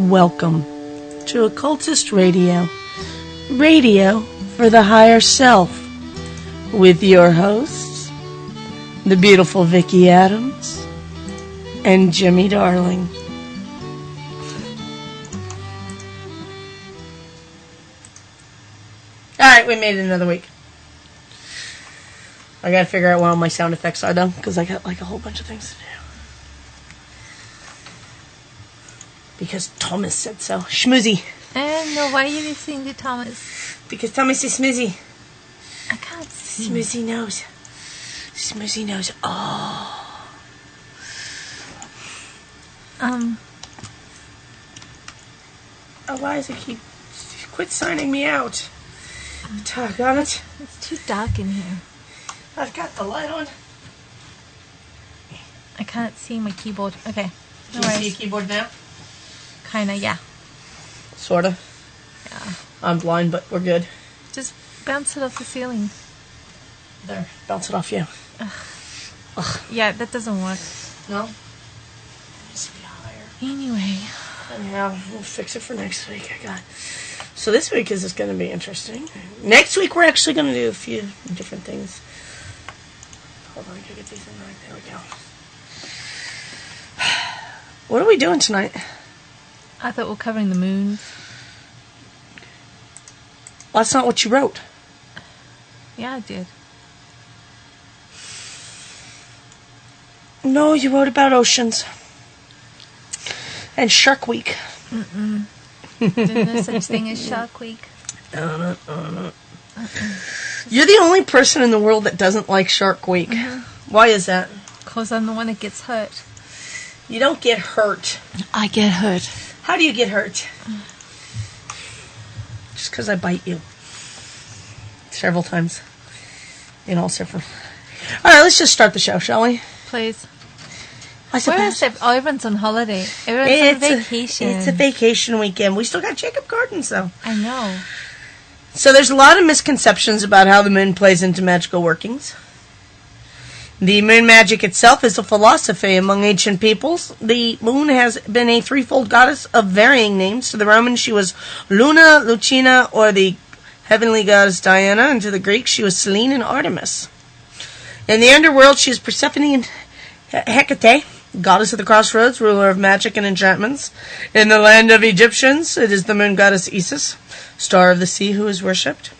Welcome to Occultist Radio, radio for the higher self, with your hosts, the beautiful Vicky Adams and Jymie Darlijng. Alright, we made it another week. I gotta figure out what all my sound effects are though, because I got like a whole bunch of things to do. Because Thomas said so. Schmoozy. No, why are you listening to Thomas? Because Thomas is smoozy. I can't see. Smoozy nose. Smoozy nose. Oh. Eliza, quit signing me out. Doggone it. It's too dark in here. I've got the light on. I can't see my keyboard. Okay. Can you see your keyboard now? Kinda, yeah. Sorta. Yeah. I'm blind, but we're good. Just bounce it off the ceiling. There. Bounce it off you. Ugh. Yeah, that doesn't work. No? It needs to be higher. Anyway. Anyhow, we'll fix it for next week. So this week is going to be interesting. Next week we're actually going to do a few different things. Hold on, I gotta get these in right. There we go. What are we doing tonight? I thought we were covering the moon. Well, that's not what you wrote. Yeah, I did. No, you wrote about oceans. And Shark Week. There's no such thing as Shark Week. No. You're the only person in the world that doesn't like Shark Week. Mm-hmm. Why is that? Because I'm the one that gets hurt. You don't get hurt. I get hurt. How do you get hurt? Just because I bite you. Several times. In all several. Alright, let's just start the show, shall we? Please. I suppose. Everyone's on holiday. Everyone's on vacation. It's a vacation weekend. We still got Jacob Gardens, though. I know. So there's a lot of misconceptions about how the moon plays into magical workings. The moon magic itself is a philosophy among ancient peoples. The moon has been a threefold goddess of varying names. To the Romans, she was Luna, Lucina, or the heavenly goddess Diana, and to the Greeks, she was Selene and Artemis. In the underworld, she is Persephone and Hecate, goddess of the crossroads, ruler of magic and enchantments. In the land of Egyptians, it is the moon goddess Isis, star of the sea, who is worshipped.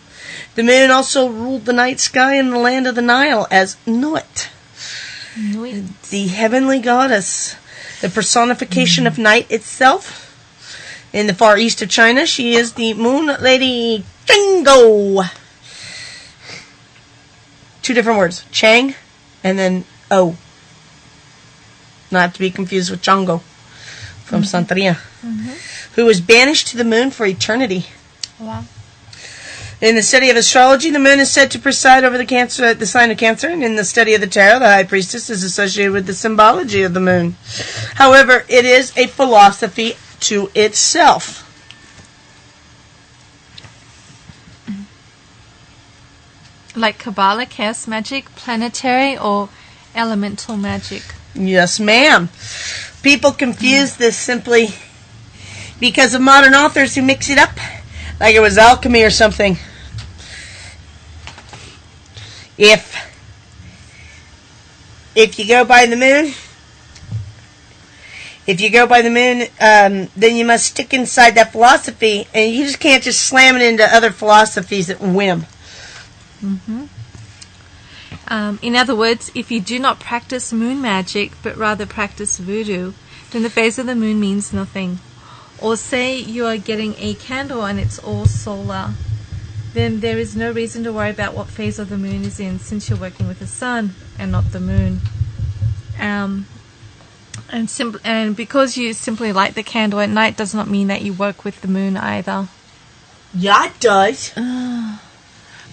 The moon also ruled the night sky in the land of the Nile as Nuit, the heavenly goddess, the personification of night itself. In the far east of China, she is the moon lady Jingo. Two different words, Chang and then O. Not to be confused with Django from Santeria, who was banished to the moon for eternity. Wow. In the study of astrology, the moon is said to preside over the sign of Cancer, and in the study of the tarot, the high priestess is associated with the symbology of the moon. However, it is a philosophy to itself. Like Kabbalah, chaos magic, planetary, or elemental magic? Yes, ma'am. People confuse this simply because of modern authors who mix it up like it was alchemy or something. If you go by the moon, then you must stick inside that philosophy, and you just can't just slam it into other philosophies at whim. In other words, if you do not practice moon magic, but rather practice voodoo, then the phase of the moon means nothing. Or say you are getting a candle and it's all solar, then there is no reason to worry about what phase of the moon is in, since you're working with the sun and not the moon. And because you simply light the candle at night does not mean that you work with the moon either. Yeah, it does.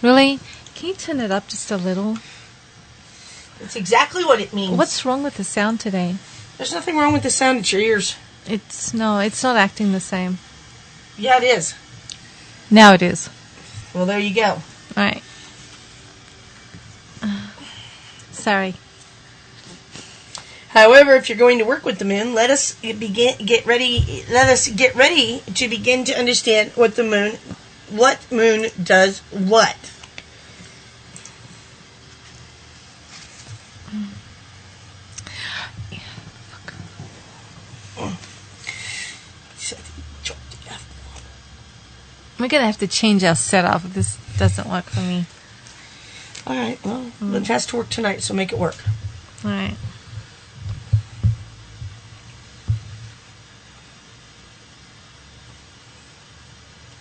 Really? Can you turn it up just a little? It's exactly what it means. What's wrong with the sound today? There's nothing wrong with the sound. It's your ears. It's not acting the same. Yeah, it is. Now it is. Well, there you go. Alright. Sorry. However, if you're going to work with the moon, let us get ready to begin to understand what moon does what. We're going to have to change our setup. This doesn't work for me. All right, well, it has to work tonight, so make it work. All right.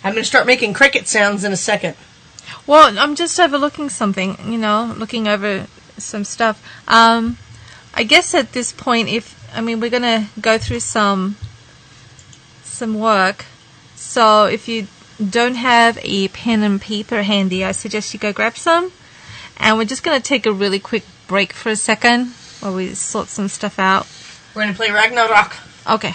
I'm going to start making cricket sounds in a second. Well, I'm just overlooking something, looking over some stuff. I guess at this point, we're going to go through some work. So if you don't have a pen and paper handy, I suggest you go grab some. And we're just going to take a really quick break for a second while we sort some stuff out. We're going to play Ragnarok. Okay.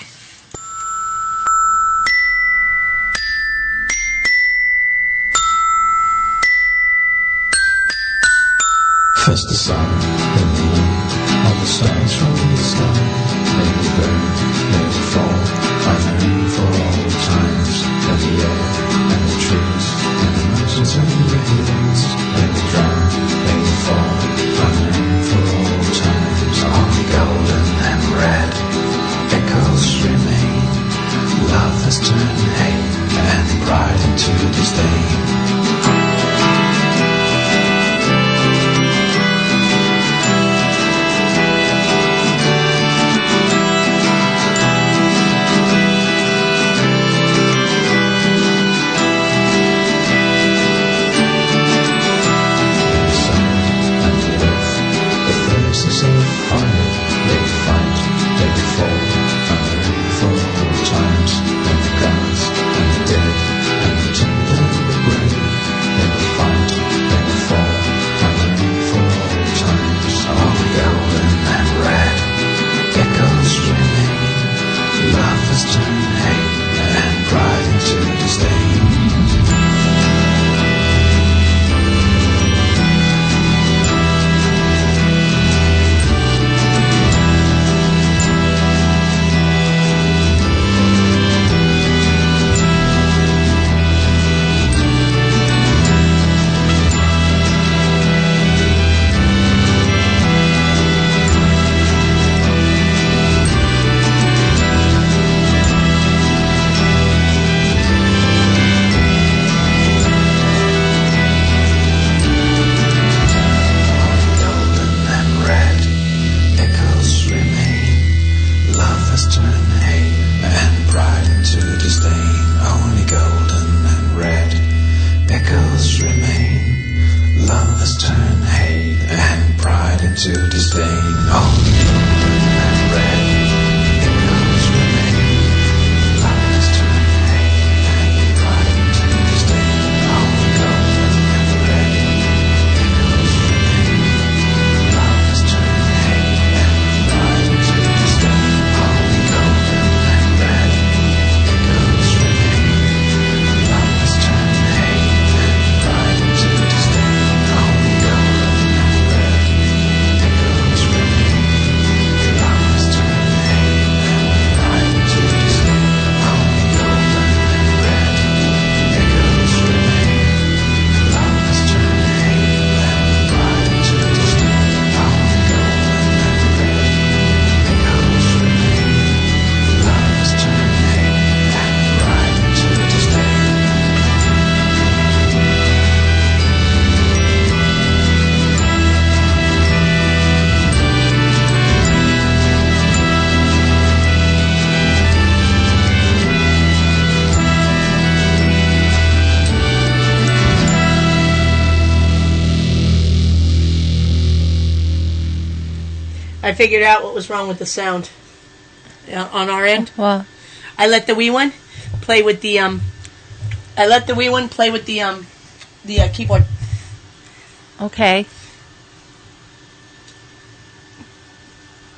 First the sun, then the moon, all the stars from the sky. They will burn, they will fall, unknown for all times. Then the air, and the trees, and the mountains and the hills. They will drown, they will fall, unknown for all times. Only golden and red echoes remain. Love has turned hate and pride into disdain. I figured out what was wrong with the sound on our end. What? I let the wee one play with the keyboard. Okay.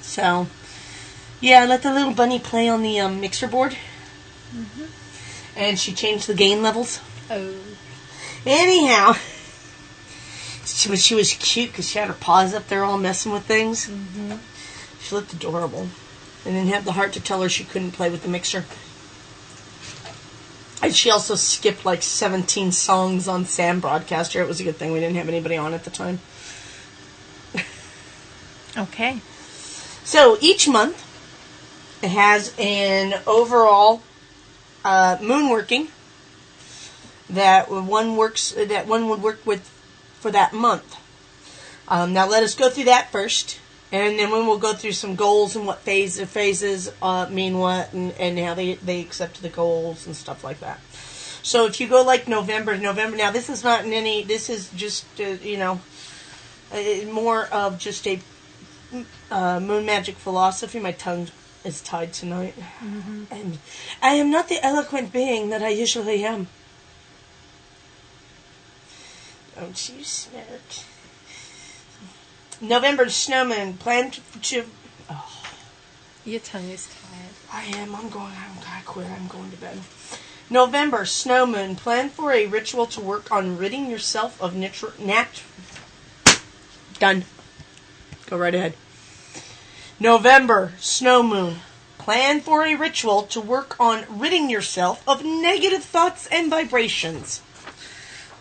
So, yeah, I let the little bunny play on the mixer board. Mm-hmm. And she changed the gain levels. Oh. Anyhow, she was cute because she had her paws up there all messing with things. Mm-hmm. She looked adorable. And didn't have the heart to tell her she couldn't play with the mixer. And she also skipped like 17 songs on Sam Broadcaster. It was a good thing we didn't have anybody on at the time. Okay. So each month it has an overall moon working that one would work with for that month. Now let us go through that first, and then we'll go through some goals and what phases mean what, and how they accept the goals and stuff like that. So if you go like November, now this is not in any, this is just, more of just a Moon Magick philosophy. My tongue is tied tonight. Mm-hmm. And I am not the eloquent being that I usually am. Don't you smirk. November snow moon. Plan to... Oh. Your tongue is tired. I am. I quit. I'm going to bed. November snow moon. Plan for a ritual to work on ridding yourself of Done. Go right ahead. November snow moon. Plan for a ritual to work on ridding yourself of negative thoughts and vibrations.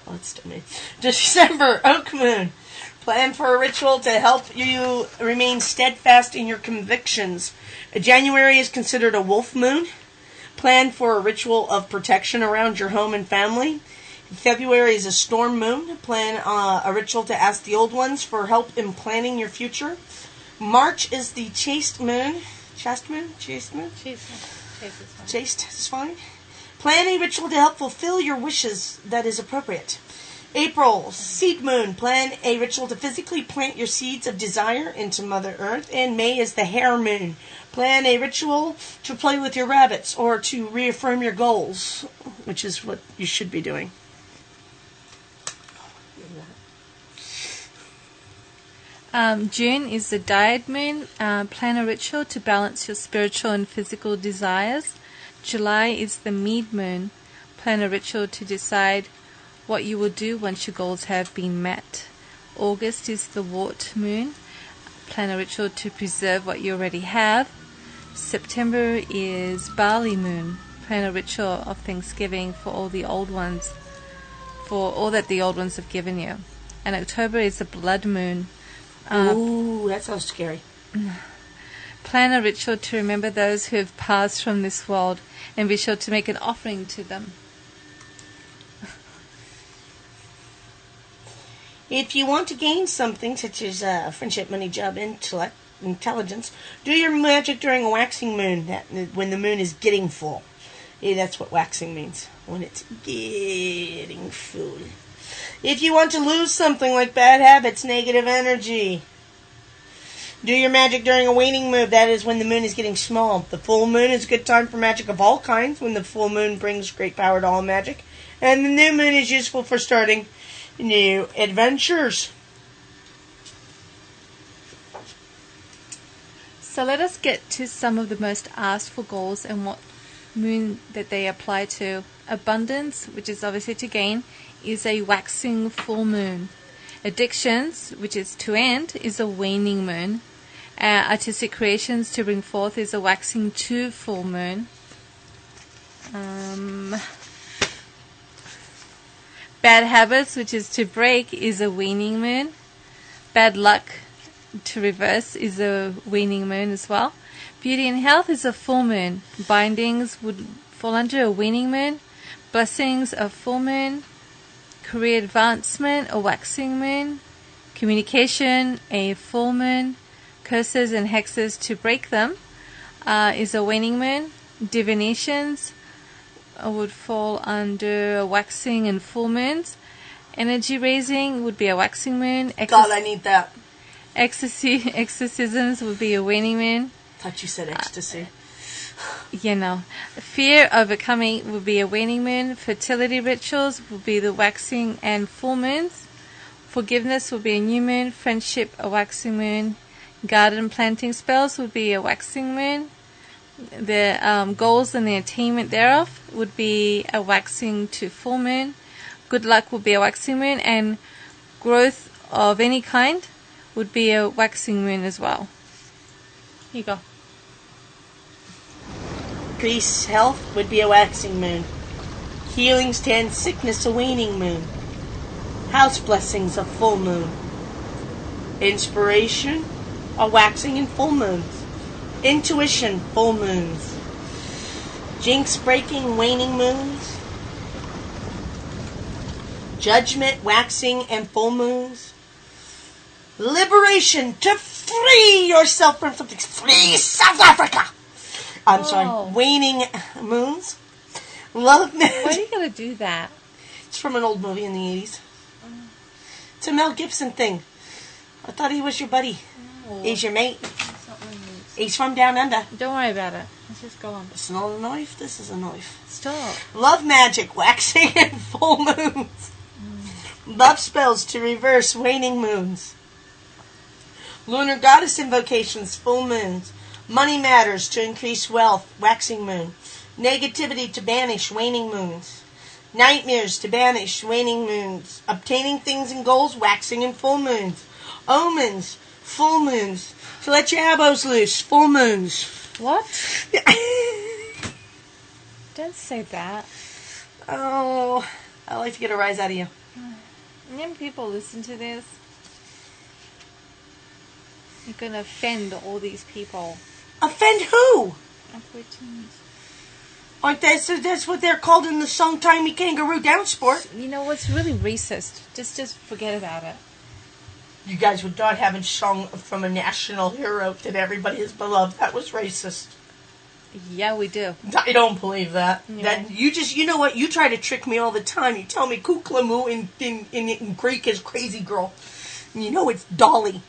Oh, that's still me. December oak moon. Plan for a ritual to help you remain steadfast in your convictions. January is considered a wolf moon. Plan for a ritual of protection around your home and family. February is a storm moon. Plan a ritual to ask the old ones for help in planning your future. March is the chaste moon. Chaste moon? Chaste moon? Chaste is fine. Plan a ritual to help fulfill your wishes that is appropriate. April, seed moon. Plan a ritual to physically plant your seeds of desire into Mother Earth. And May is the hare moon. Plan a ritual to play with your rabbits or to reaffirm your goals, which is what you should be doing. June is the diet moon. Plan a ritual to balance your spiritual and physical desires. July is the mead moon. Plan a ritual to decide what you will do once your goals have been met. August is the wart moon. Plan a ritual to preserve what you already have. September is barley moon. Plan a ritual of Thanksgiving for all the old ones, for all that the old ones have given you. And October is the blood moon. Ooh, that sounds scary. Plan a ritual to remember those who have passed from this world and be sure to make an offering to them. If you want to gain something, such as friendship, money, job, intellect, intelligence, do your magic during a waxing moon, when the moon is getting full. Yeah, that's what waxing means, when it's getting full. If you want to lose something like bad habits, negative energy, do your magic during a waning moon. That is when the moon is getting small. The full moon is a good time for magic of all kinds, when the full moon brings great power to all magic. And the new moon is useful for starting new adventures. So let us get to some of the most asked for goals and what moon that they apply to. Abundance, which is obviously to gain, is a waxing full moon. Addictions, which is to end, is a waning moon. Artistic creations to bring forth is a waxing 2 full moon. Bad habits, which is to break, is a waning moon. Bad luck to reverse is a waning moon as well. Beauty and health is a full moon. Bindings would fall under a waning moon. Blessings, a full moon. Career advancement, a waxing moon. Communication, a full moon. Curses and hexes to break them is a waning moon. Divinations would fall under a waxing and full moons. Energy raising would be a waxing moon. God, I need that. Exorcisms would be a waning moon. Thought you said ecstasy. Fear overcoming would be a waning moon. Fertility rituals would be the waxing and full moons. Forgiveness would be a new moon. Friendship, a waxing moon. Garden planting spells would be a waxing moon. The goals and the attainment thereof would be a waxing to full moon. Good luck would be a waxing moon, and growth of any kind would be a waxing moon as well. You go. Increase health would be a waxing moon. Healing stand sickness a waning moon. House blessings a full moon. Inspiration a waxing and full moons. Intuition full moons. Jinx breaking waning moons. Judgment waxing and full moons. Liberation to free yourself from something. Free South Africa. I'm sorry. Waning moons. Love magic. Why are you going to do that? It's from an old movie in the 80s. It's a Mel Gibson thing. I thought he was your buddy. Oh. He's your mate. That's not what it is. He's from down under. Don't worry about it. Let's just go on. It's not a knife. This is a knife. Stop. Love magic, waxing and full moons. Love spells to reverse waning moons. Lunar goddess invocations, full moons. Money matters to increase wealth, waxing moon. Negativity to banish, waning moons. Nightmares to banish, waning moons. Obtaining things and goals, waxing and full moons. Omens, full moons. To let your elbows loose, full moons. What? Don't say that. Oh, I like to get a rise out of you. When people listen to this, you're going to offend all these people. Offend who? Aborigines. Aren't they? So that's what they're called in the song "Timey Kangaroo Down Sport." You know what's really racist? Just forget about it. You guys would not have a song from a national hero that everybody has beloved. That was racist. Yeah, we do. I don't believe that. Yeah. That you know what? You try to trick me all the time. You tell me Kuklamu in Greek is crazy girl. And you know it's Dolly.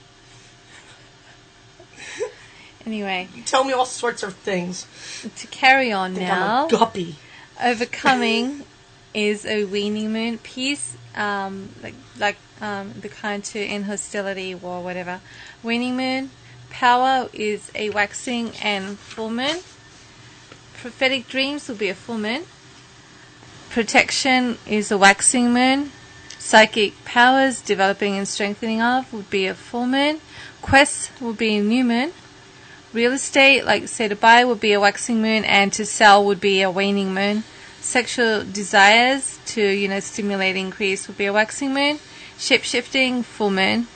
Anyway. You tell me all sorts of things. To carry on I think now. I'm a guppy. Overcoming is a waning moon. Peace, the kind to end hostility or whatever. Waning moon. Power is a waxing and full moon. Prophetic dreams will be a full moon. Protection is a waxing moon. Psychic powers, developing and strengthening of, would be a full moon. Quests will be a new moon. Real estate, like say to buy, would be a waxing moon, and to sell would be a waning moon. Sexual desires to, stimulate increase would be a waxing moon. Shape-shifting, full moon.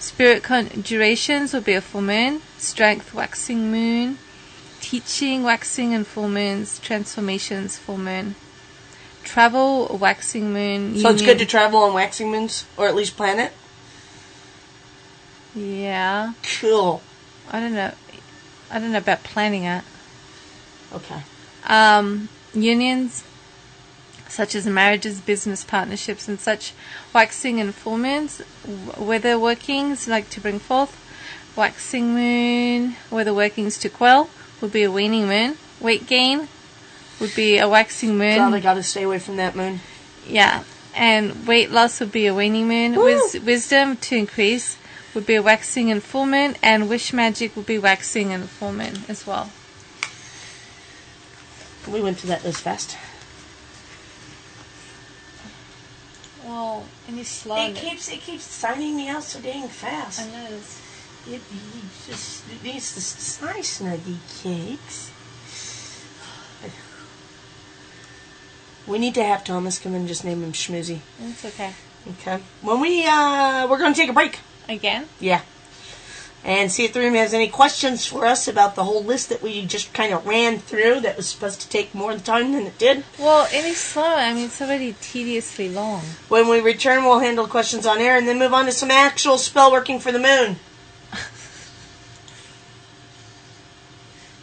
Spirit conjurations would be a full moon. Strength, waxing moon. Teaching, waxing and full moons. Transformations, full moon. Travel, waxing moon. So it's good to travel on waxing moons, or at least plan it? Yeah. Cool. I don't know about planning it. Okay. Unions, such as marriages, business partnerships, and such, waxing and full moons. Weather workings, like to bring forth. Waxing moon, weather workings to quell, would be a waning moon. Weight gain would be a waxing moon. So they got to stay away from that moon. Yeah. And weight loss would be a waning moon. Wisdom to increase would be a waxing and full moon, and wish magic would be waxing and full moon as well. We went through that this fast. Well, any slow. It keeps signing me out so dang fast. I know. It needs the nice snuggy cakes. We need to have Thomas come in and just name him Schmoozy. It's okay. Okay. When we're going to take a break. Again? Yeah. And see if the room has any questions for us about the whole list that we just kind of ran through that was supposed to take more time than it did. Well, any slow, it's already tediously long. When we return, we'll handle questions on air and then move on to some actual spell working for the moon.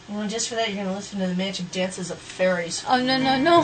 Well, just for that, you're going to listen to the magic dances of fairies. Oh, no.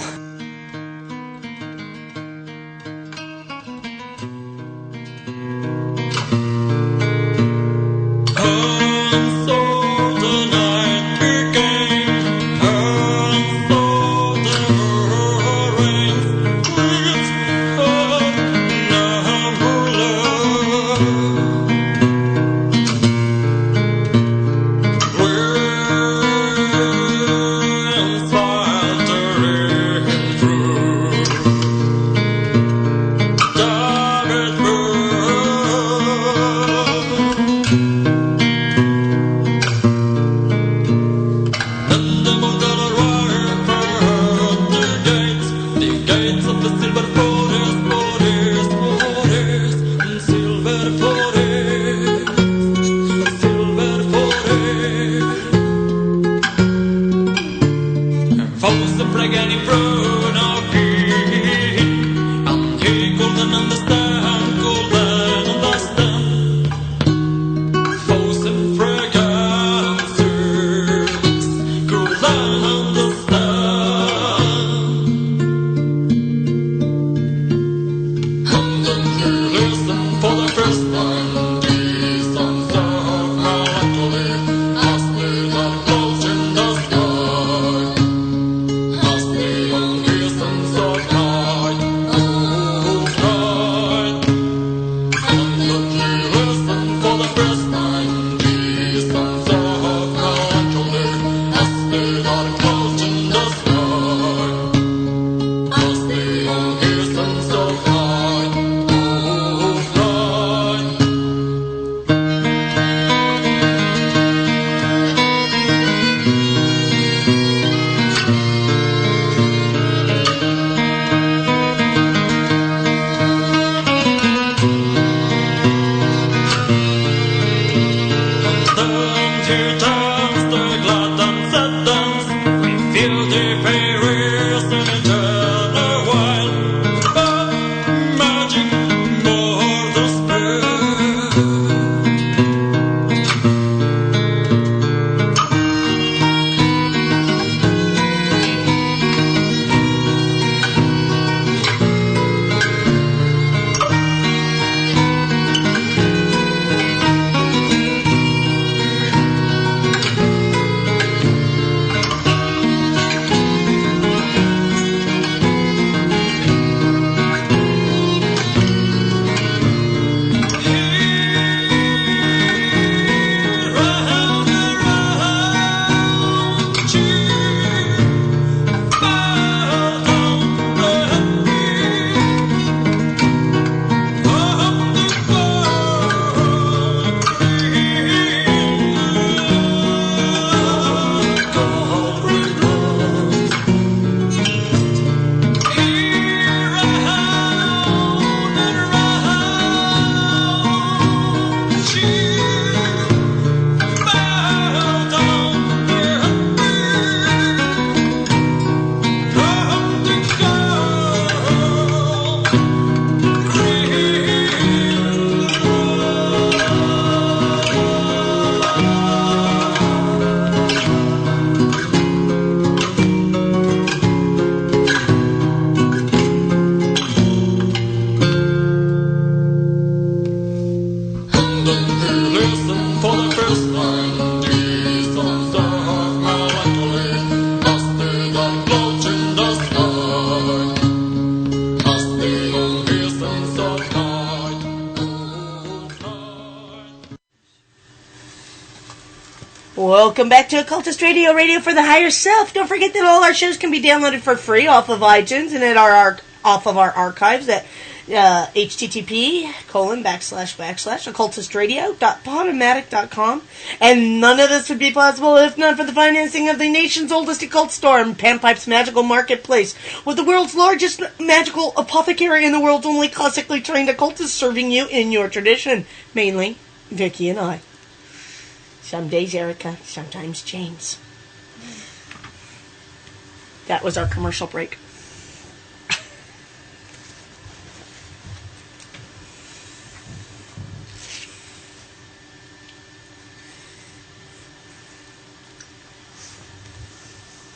Welcome back to Occultist Radio, radio for the higher self. Don't forget that all our shows can be downloaded for free off of iTunes and at off of our archives at http://occultistradio.podomatic.com. And none of this would be possible if not for the financing of the nation's oldest occult store and Panpipe's Magical Marketplace, with the world's largest magical apothecary and the world's only classically trained occultist serving you in your tradition. Mainly, Vicky and I. Some days Erica, sometimes James. That was our commercial break.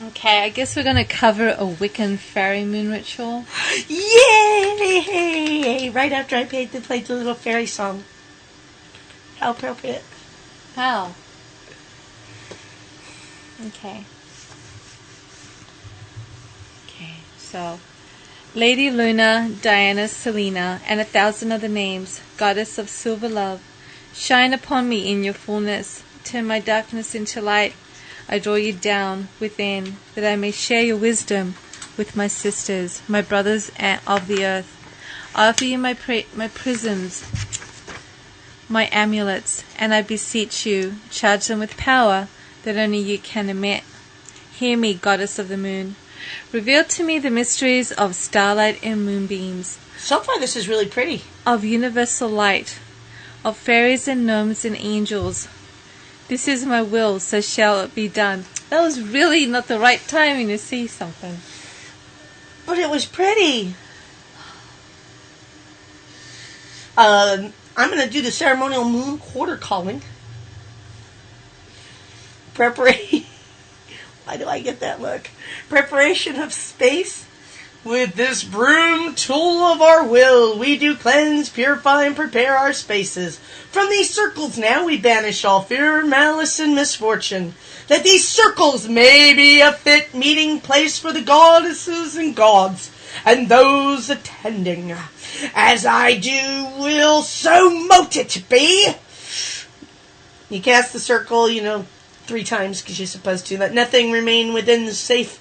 Okay, I guess we're going to cover a Wiccan fairy moon ritual. Yay! Right after I played the little fairy song. How appropriate. How? Okay. Okay, so Lady Luna, Diana, Selena, and 1,000 other names, goddess of silver love, shine upon me in your fullness. Turn my darkness into light. I draw you down within, that I may share your wisdom with my sisters, my brothers of the earth. I offer you my prisms, my amulets, and I beseech you, charge them with power that only you can emit. Hear me, goddess of the moon. Reveal to me the mysteries of starlight and moonbeams. So far this is really pretty. Of universal light, of fairies and gnomes and angels. This is my will, so shall it be done. That was really not the right timing to see something. But it was pretty. I'm going to do the ceremonial moon quarter calling. Preparation. Why do I get that look? Preparation of space With this broom, tool of our will, we do cleanse, purify, and prepare our spaces. From these circles now we banish all fear, malice, and misfortune. That these circles may be a fit meeting place for the goddesses and gods, and those attending. As I do will, so mote it be. You cast the circle, 3 times, because you're supposed to. Let nothing remain within save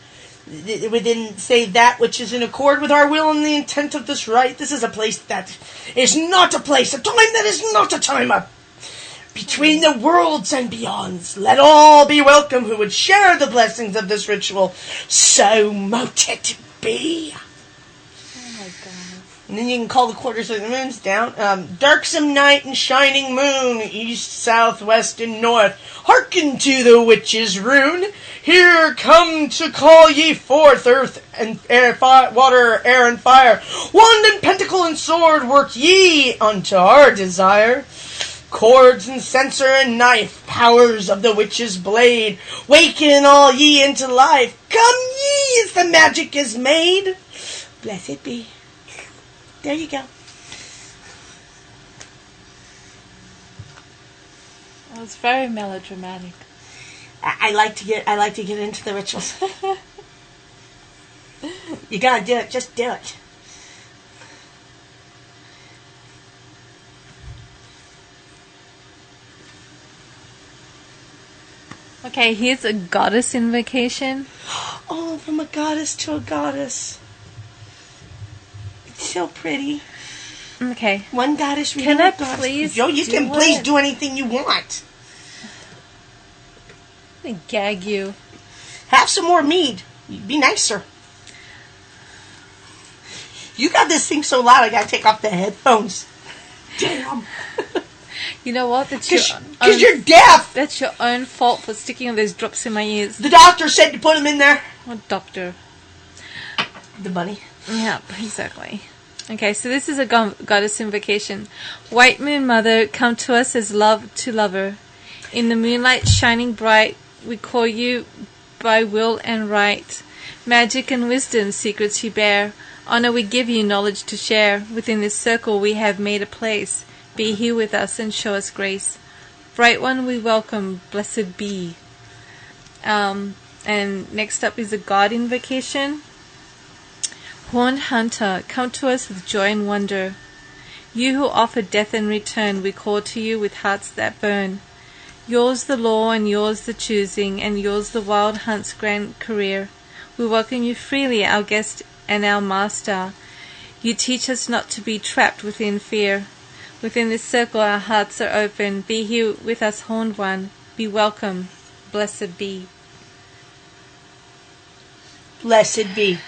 that which is in accord with our will and the intent of this rite. This is a place that is not a place, a time that is not a time between the worlds and beyonds. Let all be welcome who would share the blessings of this ritual. So mote it be. Oh my God. And then you can call the quarters of the moons down. Darksome night and shining moon, east, south, west, and north. Hearken to the witch's rune. Here come to call ye forth, earth and air, water, air, and fire. Wand and pentacle and sword work ye unto our desire. Cords and censer and knife, powers of the witch's blade. Waken all ye into life. Come ye as the magic is made. Blessed be. There you go. Well, it's very melodramatic. I like to get into the rituals. You gotta do it. Just do it. Okay, here's a goddess invocation. Oh, from a goddess to a goddess. It's so pretty. Okay. One goddess. Can I please? Yo, you can please do anything you want. I'm gonna gag you. Have some more mead. Be nicer. You got this thing so loud I gotta take off the headphones. Damn. You know what? Because you're deaf. That's your own fault for sticking all those drops in my ears. The doctor said to put them in there. What doctor? The bunny. Yeah, exactly. Okay, so this is a goddess invocation. White moon mother, come to us as love to lover. In the moonlight shining bright, we call you by will and right. Magic and wisdom, secrets you bear. Honor we give you, knowledge to share. Within this circle we have made a place. Be here with us and show us grace. Bright one we welcome, blessed be. And next up is a God invocation. Horned hunter, come to us with joy and wonder. You who offer death in return, we call to you with hearts that burn. Yours the law and yours the choosing, and yours the wild hunt's grand career. We welcome you freely, our guest and our master. You teach us not to be trapped within fear. Within this circle our hearts are open. Be here with us, horned one. Be welcome. Blessed be. Blessed be.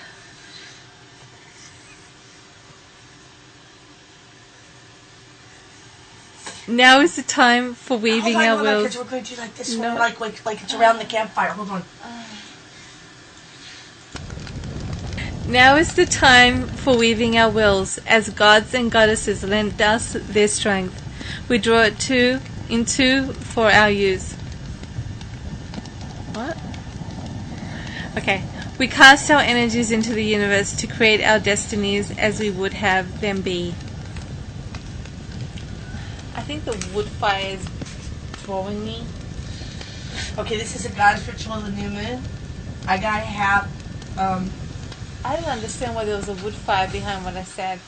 Now is the time for weaving our wills. Because we're going to do like this one, like it's around the campfire. Hold on. Now is the time for weaving our wills, as gods and goddesses lend us their strength. We draw it into for our use. What? Okay. We cast our energies into the universe to create our destinies as we would have them be. I think the wood fire is drawing me. Okay, this is a goddess ritual of the new moon. I gotta have, I don't understand why there was a wood fire behind what I said.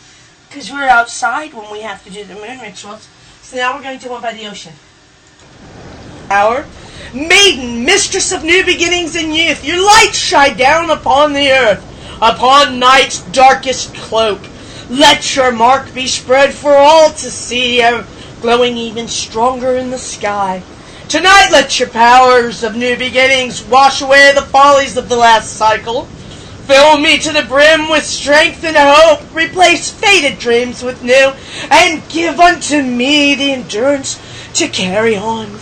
because we're outside when we have to do the moon rituals. So now we're going to one by the ocean. Our maiden, mistress of new beginnings and youth, your light shine down upon the earth, upon night's darkest cloak. Let your mark be spread for all to see, glowing even stronger in the sky. Tonight let your powers of new beginnings wash away the follies of the last cycle. Fill me to the brim with strength and hope, replace faded dreams with new, and give unto me the endurance to carry on.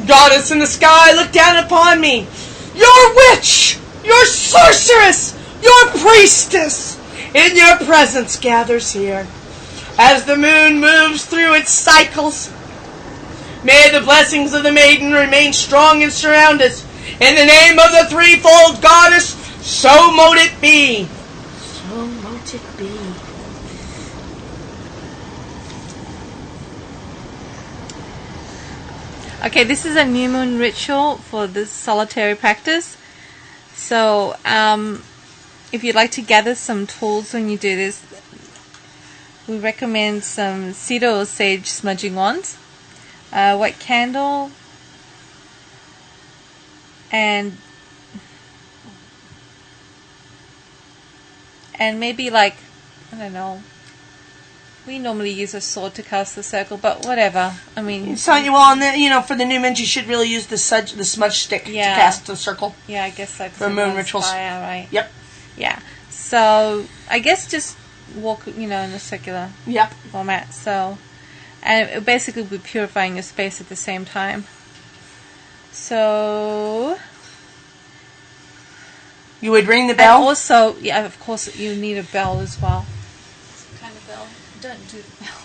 Goddess in the sky, look down upon me. Your witch, your sorceress, your priestess, in your presence gathers here. As the moon moves through its cycles, may the blessings of the maiden remain strong and surround us. In the name of the threefold goddess, so mote it be. So mote it be. Okay, this is a new moon ritual for this solitary practice. So, if you'd like to gather some tools when you do this, we recommend some cedar or sage smudging wands, a white candle, and maybe like, I don't know, we normally use a sword to cast the circle, but whatever. I mean, for the new moons, you should really use the smudge stick to cast the circle. Yeah, I guess so. For moon rituals. Fire, right? Yep. Yeah. So I guess just walk, in a circular format. So, and it basically be purifying your space at the same time. So you would ring the bell. And also, yeah, of course, you need a bell as well. Some kind of bell. Don't do the bell.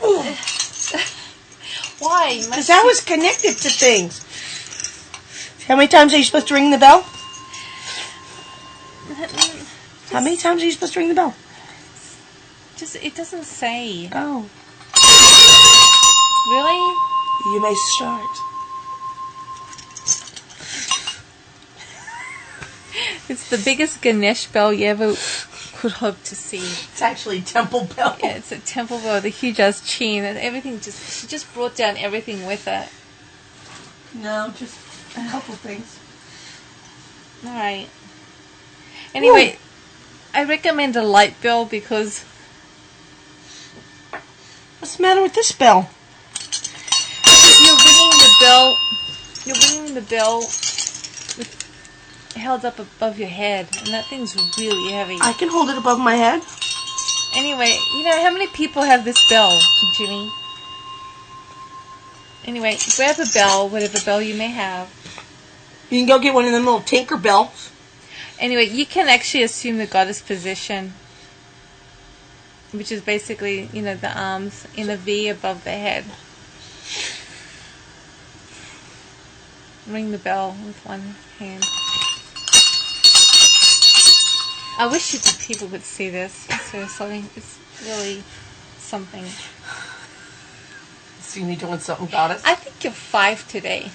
Oh. Why? Because that was connected to things. How many times are you supposed to ring the bell? How many times are you supposed to ring the bell? It doesn't say. Oh. Really? You may start. It's the biggest Ganesh bell you ever could hope to see. It's actually a temple bell. Yeah, it's a temple bell, the huge ass chain, and everything she just brought down everything with it. No, just a couple things. Alright. Anyway, I recommend a light bell because... What's the matter with this bell? You're ringing the bell with held up above your head, and that thing's really heavy. I can hold it above my head. Anyway, how many people have this bell, Jimmy? Anyway, grab a bell, whatever bell you may have. You can go get one of them little tinker bells. Anyway, you can actually assume the goddess position, which is basically, the arms in a V above the head. Ring the bell with one hand. I wish people could see this. Seriously, it's really something. So you need doing something about it? I think you're 5 today.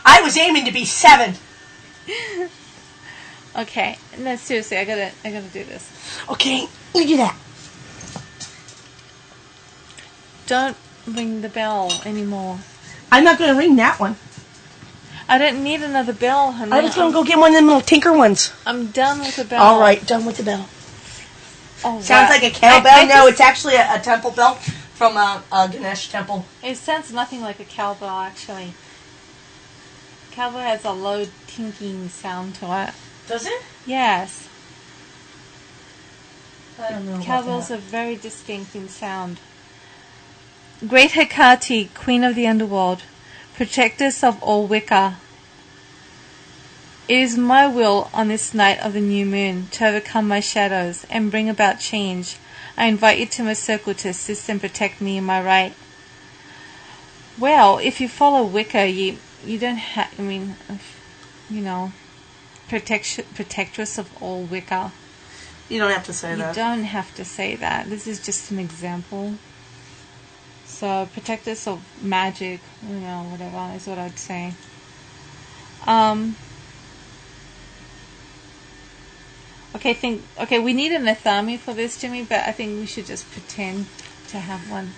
I was aiming to be 7. Okay, no, seriously, I gotta do this. Okay, look at that. Don't ring the bell anymore. I'm not going to ring that one. I don't need another bell, honey. I was going to go get one of them little tinker ones. I'm done with the bell. All right, done with the bell. Oh, sounds like a cowbell. No, it's actually a temple bell from a Ganesh temple. It sounds nothing like a cowbell, actually. Cowbell has a low tinking sound to it. Does it? Yes. I don't know. Cowbells are very distinct in sound. Great Hecate, Queen of the Underworld, Protectress of all Wicca. It is my will on this night of the new moon to overcome my shadows and bring about change. I invite you to my circle to assist and protect me in my right. Well, if you follow Wicca, you don't have, protectress of all Wicca. You don't have to say that. You don't have to say that. This is just an example. So, protectress of magic, whatever is what I'd say. Okay, we need an athame for this, Jimmy, but I think we should just pretend to have one.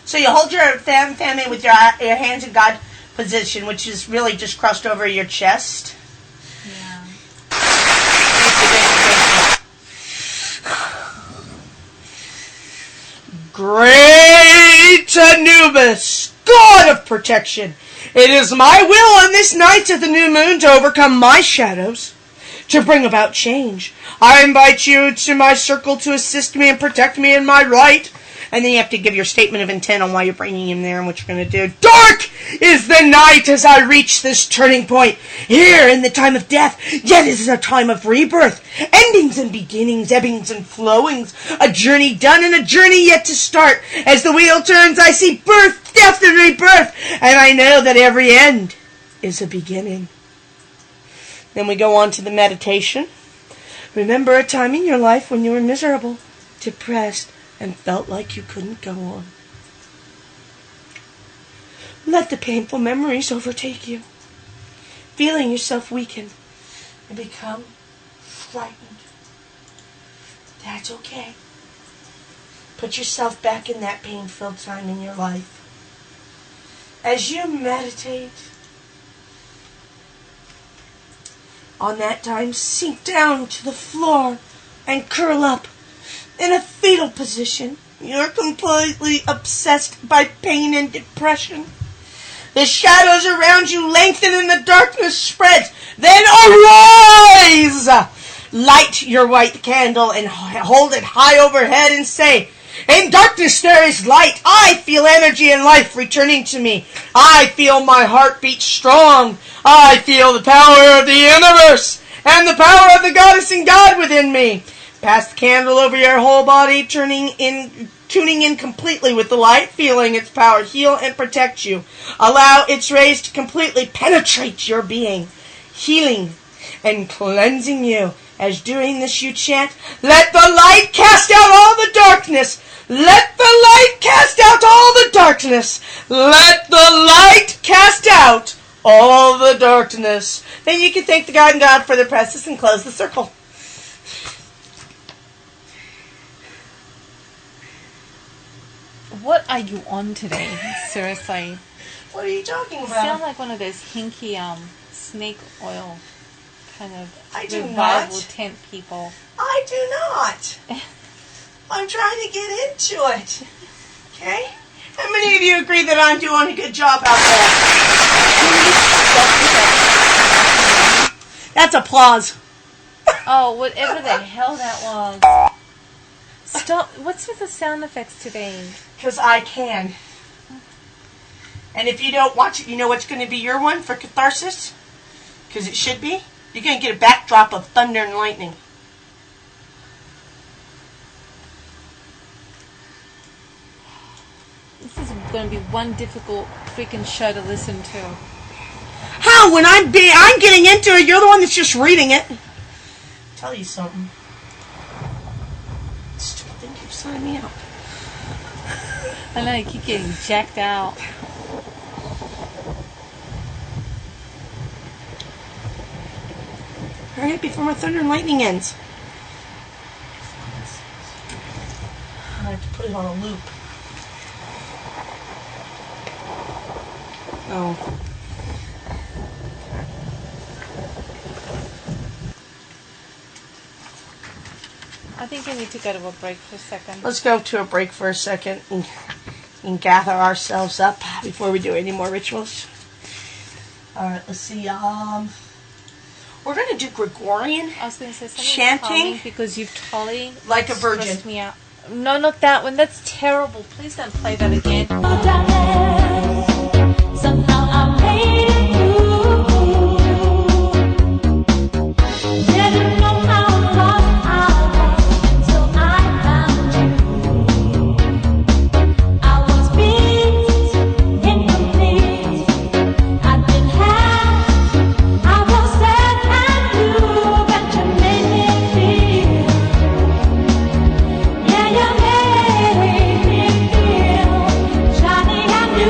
So you hold your athame with your hands in God position, which is really just crossed over your chest. Yeah. Great Anubis, God of protection, it is my will on this night of the new moon to overcome my shadows, to bring about change. I invite you to my circle to assist me and protect me in my right, And then you have to give your statement of intent on why you're bringing him there and what you're going to do. Dark is the night as I reach this turning point. Here in the time of death, yet it is a time of rebirth. Endings and beginnings, ebbings and flowings. A journey done and a journey yet to start. As the wheel turns, I see birth, death, and rebirth. And I know that every end is a beginning. Then we go on to the meditation. Remember a time in your life when you were miserable, depressed, and felt like you couldn't go on. Let the painful memories overtake you, feeling yourself weaken and become frightened. That's okay. Put yourself back in that pain-filled time in your life. As you meditate on that time, sink down to the floor and curl up in a fetal position. You're completely obsessed by pain and depression. The shadows around you lengthen and the darkness spreads. Then arise! Light your white candle and hold it high overhead and say, in darkness there is light. I feel energy and life returning to me. I feel my heart beat strong. I feel the power of the universe and the power of the goddess and God within me. Pass the candle over your whole body, tuning in completely with the light, feeling its power heal and protect you. Allow its rays to completely penetrate your being, healing and cleansing you. As doing this you chant, let the light cast out all the darkness. Let the light cast out all the darkness. Let the light cast out all the darkness. Then you can thank the God and God for the process and close the circle. What are you on today? Seriously. What are you talking You about? sound like one of those hinky snake oil kind of I do revival not. tent people. I do not. I'm trying to get into it. Okay? How many of you agree that I'm doing a good job out there? That's applause. Oh, whatever the hell that was. Stop. What's with the sound effects today? Because I can. And if you don't watch it, you know what's going to be your one for catharsis? Because it should be. You're going to get a backdrop of thunder and lightning. This is going to be one difficult freaking show to listen to. How? When I'm getting into it, you're the one that's just reading it. Tell you something. Stupid thing keeps signing me out. I know, you keep getting jacked out. Alright, before my thunder and lightning ends. I have to put it on a loop. Oh. I think we need to go to a break for a second. Let's go to a break for a second and gather ourselves up before we do any more rituals. Alright, let's see. We're going to do Gregorian I was going to say something chanting because you've totally like a virgin. stressed me out. No, not that one. That's terrible. Please don't play that again. Somehow I made it through. Didn't know how lost I was until I found you. I was beat, incomplete. I didn't have. I was sad and blue, but you made me feel. Yeah, you made me feel shiny and new.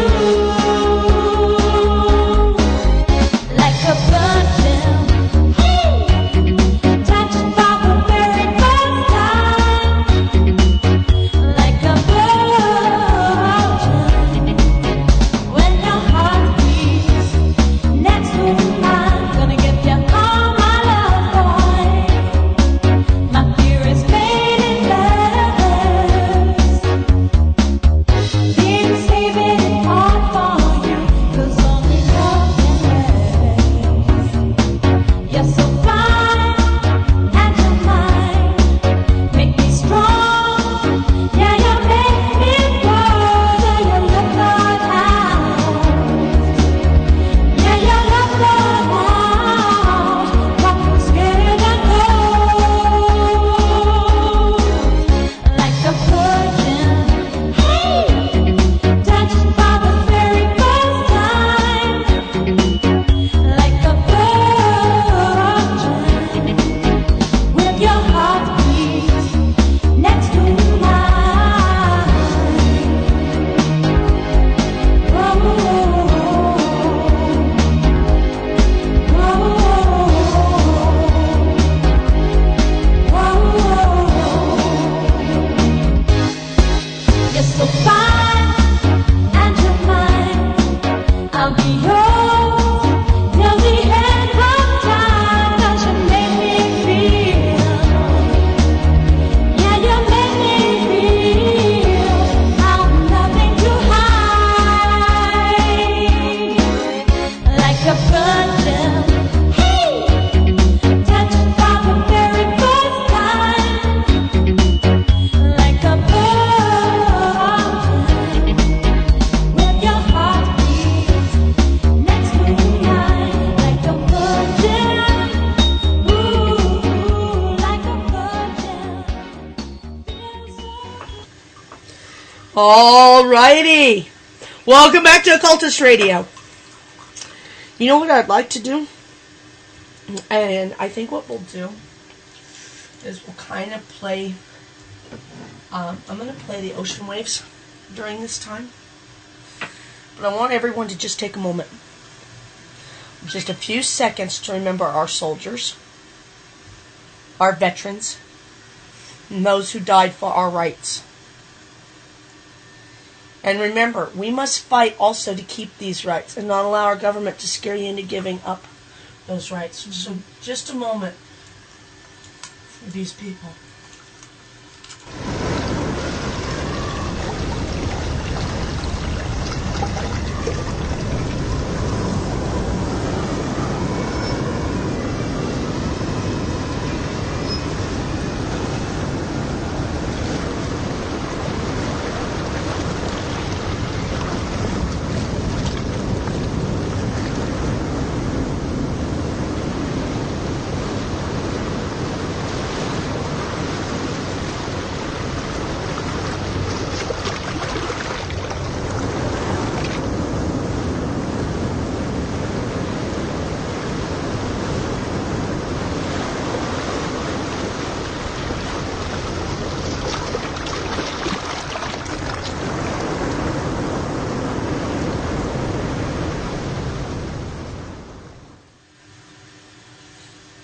virgin. Hey, touched for the very first time, like a virgin, with your heart beats next to mine, like a virgin. Ooh, like a virgin. Alrighty. Welcome back to Occultist Radio. You know what I'd like to do? And I think what we'll do is we'll kind of play, I'm going to play the ocean waves during this time. But I want everyone to just take a moment. Just a few seconds to remember our soldiers, our veterans, and those who died for our rights. And remember, we must fight also to keep these rights and not allow our government to scare you into giving up those rights. So just a moment for these people.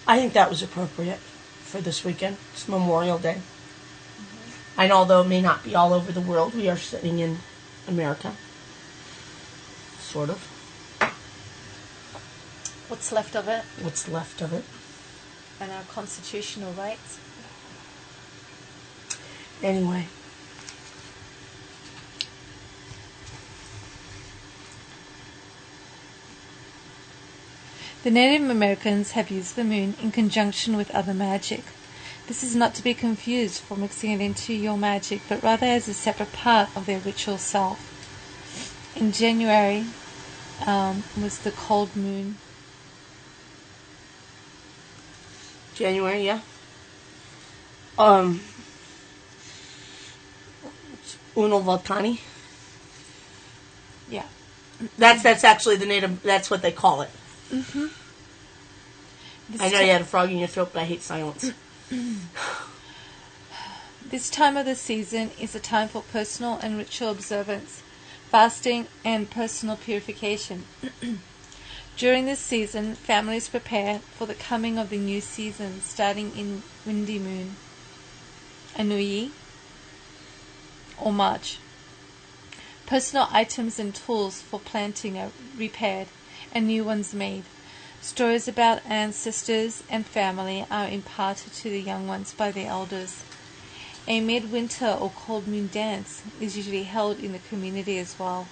I think that was appropriate for this weekend. It's Memorial Day. Mm-hmm. And although it may not be all over the world, we are sitting in America. Sort of. What's left of it, What's left of it. and our constitutional rights. Anyway. The Native Americans have used the moon in conjunction with other magic. This is not to be confused for mixing it into your magic, but rather as a separate part of their ritual self. In January was the cold moon. January, yeah. Uno Volcani. Yeah. That's actually the native, that's what they call it. Mm-hmm. I know you had a frog in your throat, but I hate silence. This time of the season is a time for personal and ritual observance, fasting, and personal purification. During this season, families prepare for the coming of the new season, starting in Windy Moon, Anui, or March. Personal items and tools for planting are repaired and new ones made. Stories about ancestors and family are imparted to the young ones by their elders. A midwinter or cold moon dance is usually held in the community as well,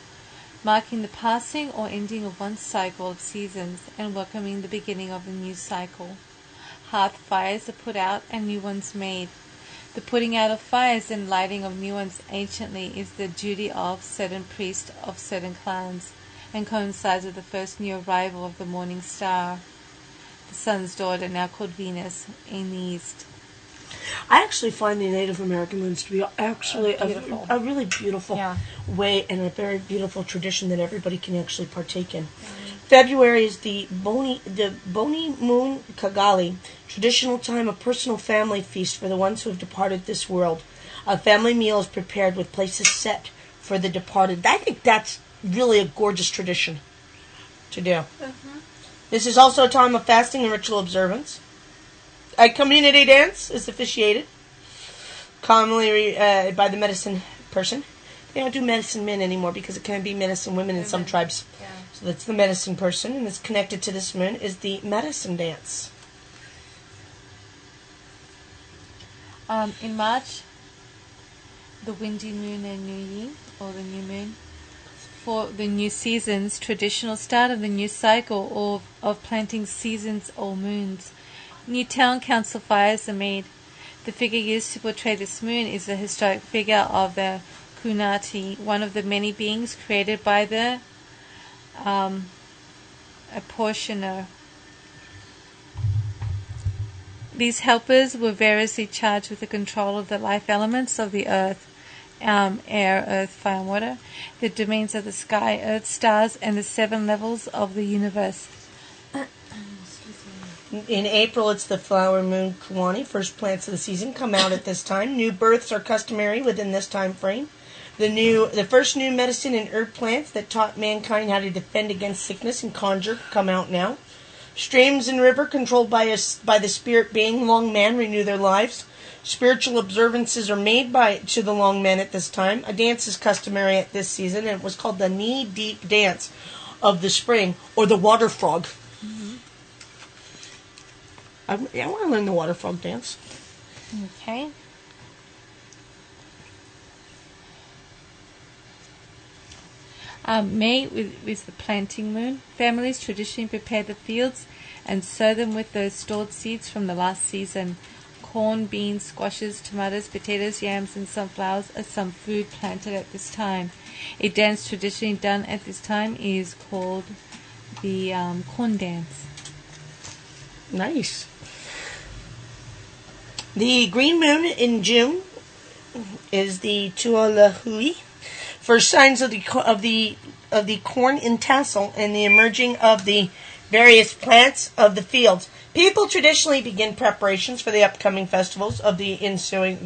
marking the passing or ending of one cycle of seasons and welcoming the beginning of a new cycle. Hearth fires are put out and new ones made. The putting out of fires and lighting of new ones anciently is the duty of certain priests of certain clans, and coincides with the first new arrival of the morning star, the sun's daughter, now called Venus, in the east. I actually find the Native American moons to be actually Beautiful. a really beautiful Yeah. way and a very beautiful tradition that everybody can actually partake in. February is the Boni Moon Kagali, traditional time of personal family feast for the ones who have departed this world. A family meal is prepared with places set for the departed. I think that's really a gorgeous tradition to do. Mm-hmm. This is also a time of fasting and ritual observance. A community dance is officiated, commonly by the medicine person. They don't do medicine men anymore because it can be medicine women in some tribes. Yeah. So that's the medicine person, and it's connected to this moon is the medicine dance. In March, the windy moon and New Year, or the new moon, for the new seasons, traditional start of the new cycle or of planting seasons or moons. New town council fires are made. The figure used to portray this moon is the historic figure of the Kunati, one of the many beings created by the apportioner. These helpers were variously charged with the control of the life elements of the earth, air, earth, fire, and water, the domains of the sky, earth, stars, and the 7 levels of the universe. In April, it's the flower moon Kuwani. First plants of the season come out at this time. New births are customary within this time frame. The first new medicine and herb plants that taught mankind how to defend against sickness and conjure come out now. Streams and river controlled by the spirit being Long Man renew their lives. Spiritual observances are made to the Long Man at this time. A dance is customary at this season, and it was called the knee-deep dance of the spring, or the water frog. I want to learn the water frog dance. Okay. May is the planting moon. Families traditionally prepare the fields and sow them with those stored seeds from the last season. Corn, beans, squashes, tomatoes, potatoes, yams, and sunflowers are some food planted at this time. A dance traditionally done at this time is called the corn dance. Nice. The green moon in June is the Tualahui. First signs of the corn in tassel and the emerging of the various plants of the fields. People traditionally begin preparations for the upcoming festivals of the ensuing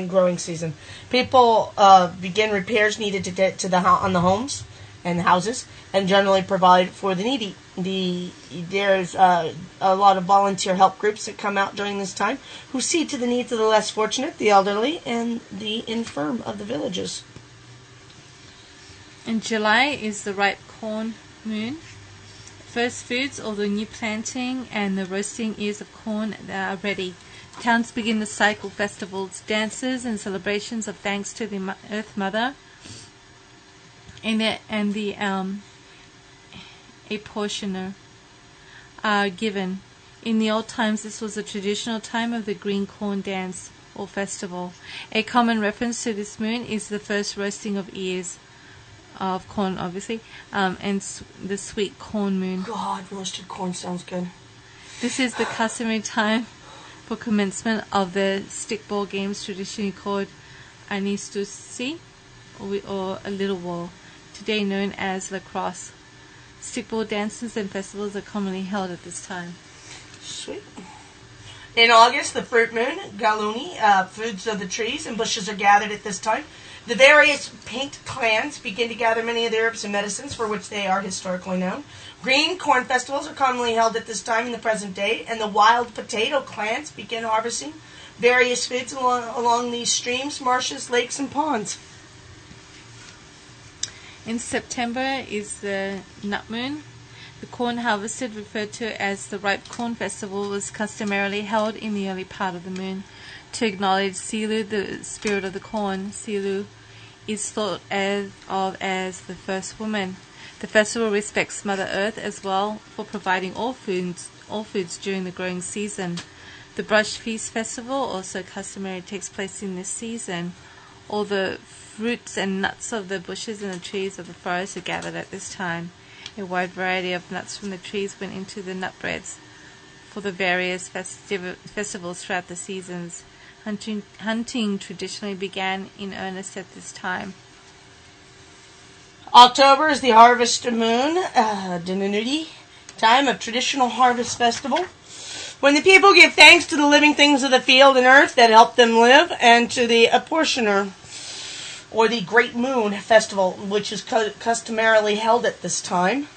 growing season. People begin repairs needed on the homes and the houses, and generally provide for the needy. There's a lot of volunteer help groups that come out during this time who see to the needs of the less fortunate, the elderly, and the infirm of the villages. In July is the ripe corn moon. First foods, all the new planting and the roasting ears of corn are ready. Towns begin the cycle festivals, dances, and celebrations of thanks to the Earth Mother and the apportioner are given. In the old times, this was a traditional time of the green corn dance or festival. A common reference to this moon is the first roasting of ears of corn, obviously, and the sweet corn moon. God, roasted corn sounds good. This is the customary time for commencement of the stickball games, traditionally called anistusi, or a little wall, today known as lacrosse. Stickball dances and festivals are commonly held at this time. Sweet. In August, the fruit moon, Galuni, foods of the trees and bushes are gathered at this time. The various paint clans begin to gather many of the herbs and medicines for which they are historically known. Green corn festivals are commonly held at this time in the present day, and the wild potato clans begin harvesting various foods along these streams, marshes, lakes, and ponds. In September is the nut moon. The corn harvested, referred to as the ripe corn festival, was customarily held in the early part of the moon. To acknowledge Silu, the spirit of the corn, Silu is thought of as the first woman. The festival respects Mother Earth as well for providing all foods during the growing season. The Brush Feast Festival, also customary, takes place in this season. All the fruits and nuts of the bushes and the trees of the forest are gathered at this time. A wide variety of nuts from the trees went into the nut breads for the various festivals throughout the seasons. Hunting traditionally began in earnest at this time. October is the harvest moon, Dinanudi, time of traditional harvest festival, when the people give thanks to the living things of the field and earth that help them live, and to the apportioner, or the Great Moon Festival, which is customarily held at this time.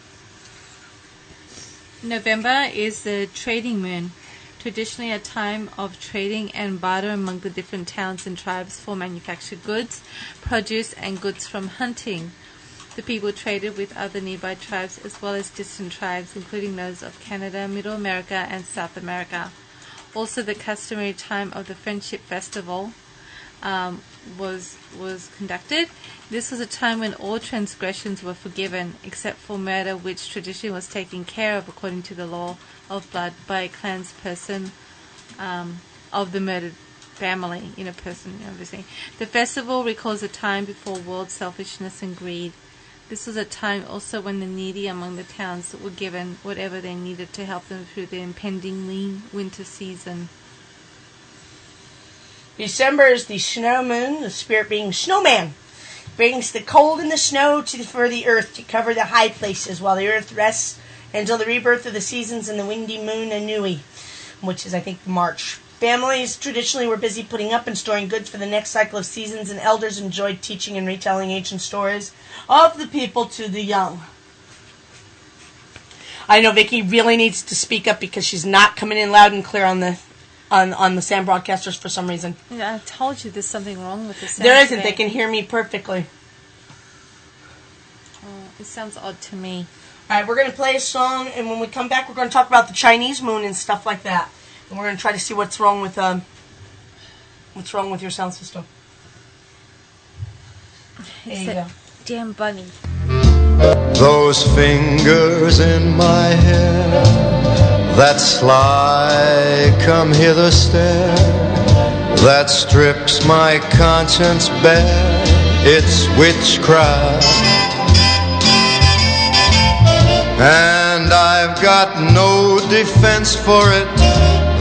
November is the trading moon, traditionally a time of trading and barter among the different towns and tribes for manufactured goods, produce, and goods from hunting. The people traded with other nearby tribes as well as distant tribes, including those of Canada, Middle America, and South America. Also the customary time of the Friendship Festival, was conducted. This was a time when all transgressions were forgiven, except for murder, which traditionally was taken care of according to the law of blood by a clansperson of the murdered family, obviously. The festival recalls a time before world selfishness and greed. This was a time also when the needy among the towns were given whatever they needed to help them through the impending lean winter season. December is the snow moon, the spirit being snowman. Brings the cold and the snow for the earth to cover the high places while the earth rests until the rebirth of the seasons and the windy moon Anui, which is, I think, March. Families traditionally were busy putting up and storing goods for the next cycle of seasons, and elders enjoyed teaching and retelling ancient stories of the people to the young. I know Vicky really needs to speak up because she's not coming in loud and clear on the sound broadcasters for some reason. Yeah, I told you there's something wrong with the sound. There isn't. Today. They can hear me perfectly. Oh, it sounds odd to me. All right, we're going to play a song, and when we come back, we're going to talk about the Chinese moon and stuff like that. And we're going to try to see what's wrong with your sound system. There you go. Damn bunny. Those fingers in my hair, that sly come hither stare, that strips my conscience bare, it's witchcraft. And I've got no defense for it,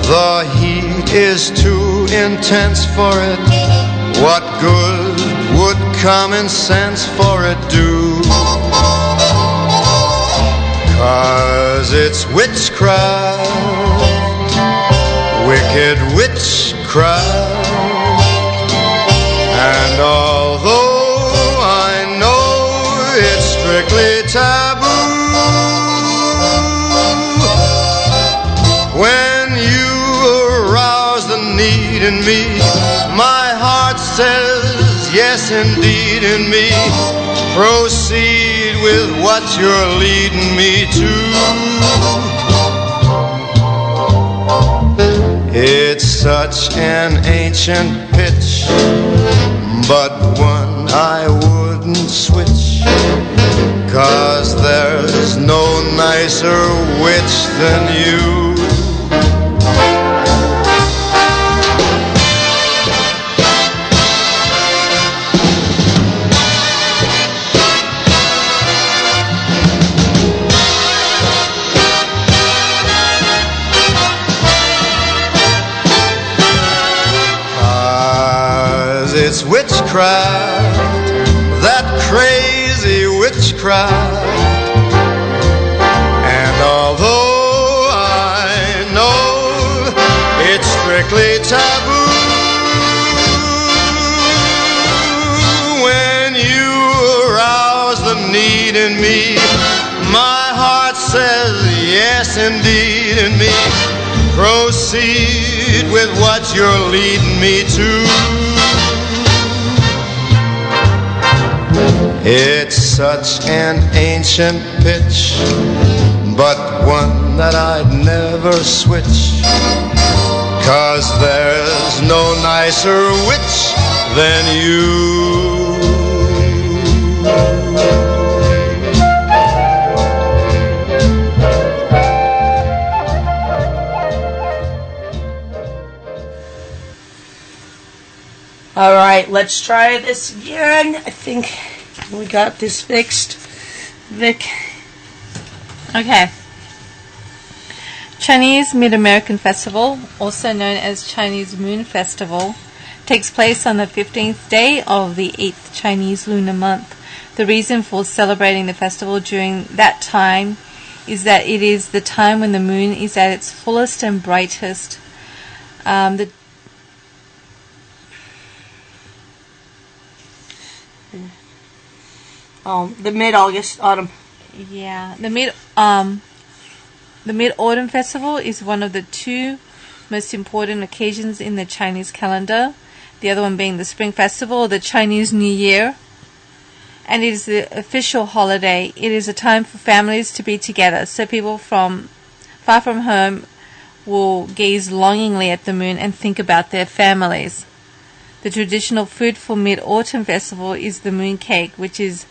the heat is too intense for it. What good would common sense for it do? 'Cause it's witchcraft, wicked witchcraft. And although I know it's strictly taboo, when you arouse the need in me, my heart says yes indeed in me. Proceed with what you're leading me to. It's such an ancient pitch, but one I wouldn't switch, 'cause there's no nicer witch than you. It's witchcraft, that crazy witchcraft. And although I know it's strictly taboo, when you arouse the need in me, my heart says yes indeed in me. Proceed with what you're leading me to. It's such an ancient pitch, but one that I'd never switch, 'cause there's no nicer witch than you. All right, let's try this again. I think we got this fixed. Vic. Okay. Chinese Mid-American Festival, also known as Chinese Moon Festival, takes place on the 15th day of the 8th Chinese lunar month. The reason for celebrating the festival during that time is that it is the time when the moon is at its fullest and brightest. The mid-August, autumn. Yeah, the Mid-Autumn Festival is one of the two most important occasions in the Chinese calendar, the other one being the Spring Festival, or the Chinese New Year, and it is the official holiday. It is a time for families to be together, so people from far from home will gaze longingly at the moon and think about their families. The traditional food for Mid-Autumn Festival is the moon cake, which is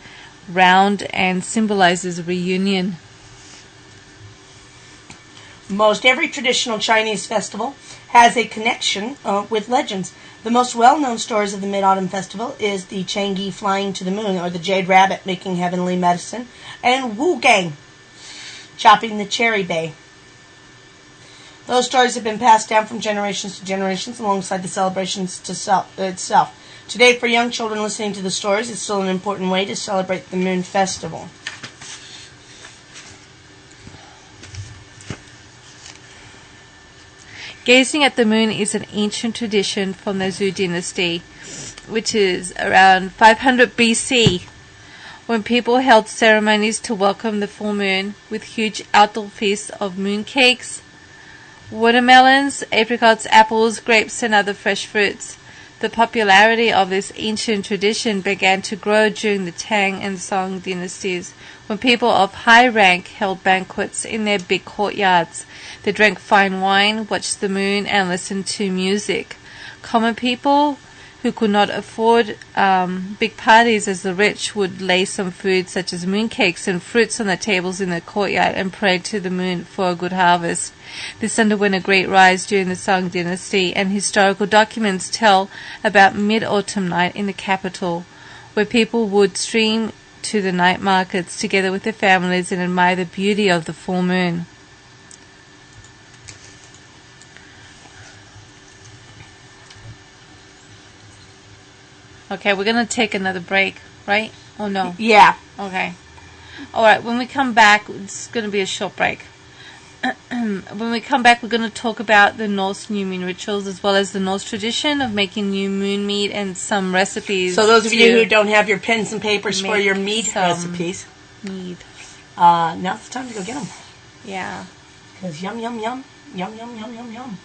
round and symbolizes reunion. Most every traditional Chinese festival has a connection with legends. The most well-known stories of the Mid-Autumn Festival is the Chang'e flying to the moon, or the Jade Rabbit making heavenly medicine, and Wu Gang chopping the cherry bay. Those stories have been passed down from generations to generations alongside the celebrations itself. Today, for young children listening to the stories, it's still an important way to celebrate the Moon Festival. Gazing at the moon is an ancient tradition from the Zhou dynasty, which is around 500 BC, when people held ceremonies to welcome the full moon with huge outdoor feasts of moon cakes, watermelons, apricots, apples, grapes, and other fresh fruits. The popularity of this ancient tradition began to grow during the Tang and Song dynasties, when people of high rank held banquets in their big courtyards. They drank fine wine, watched the moon, and listened to music. Common people who could not afford big parties as the rich would lay some food such as mooncakes and fruits on the tables in the courtyard and pray to the moon for a good harvest. This underwent a great rise during the Song dynasty, and historical documents tell about Mid-Autumn Night in the capital, where people would stream to the night markets together with their families and admire the beauty of the full moon. Okay, we're going to take another break, right? Oh, no? Yeah. Okay. All right, when we come back, it's going to be a short break. When we come back, we're going to talk about the Norse new moon rituals, as well as the Norse tradition of making new moon meat and some recipes. So those of you who don't have your pens and papers for your meat recipes, now's the time to go get them. Yeah. Because yum, yum, yum, yum, yum, yum, yum, yum.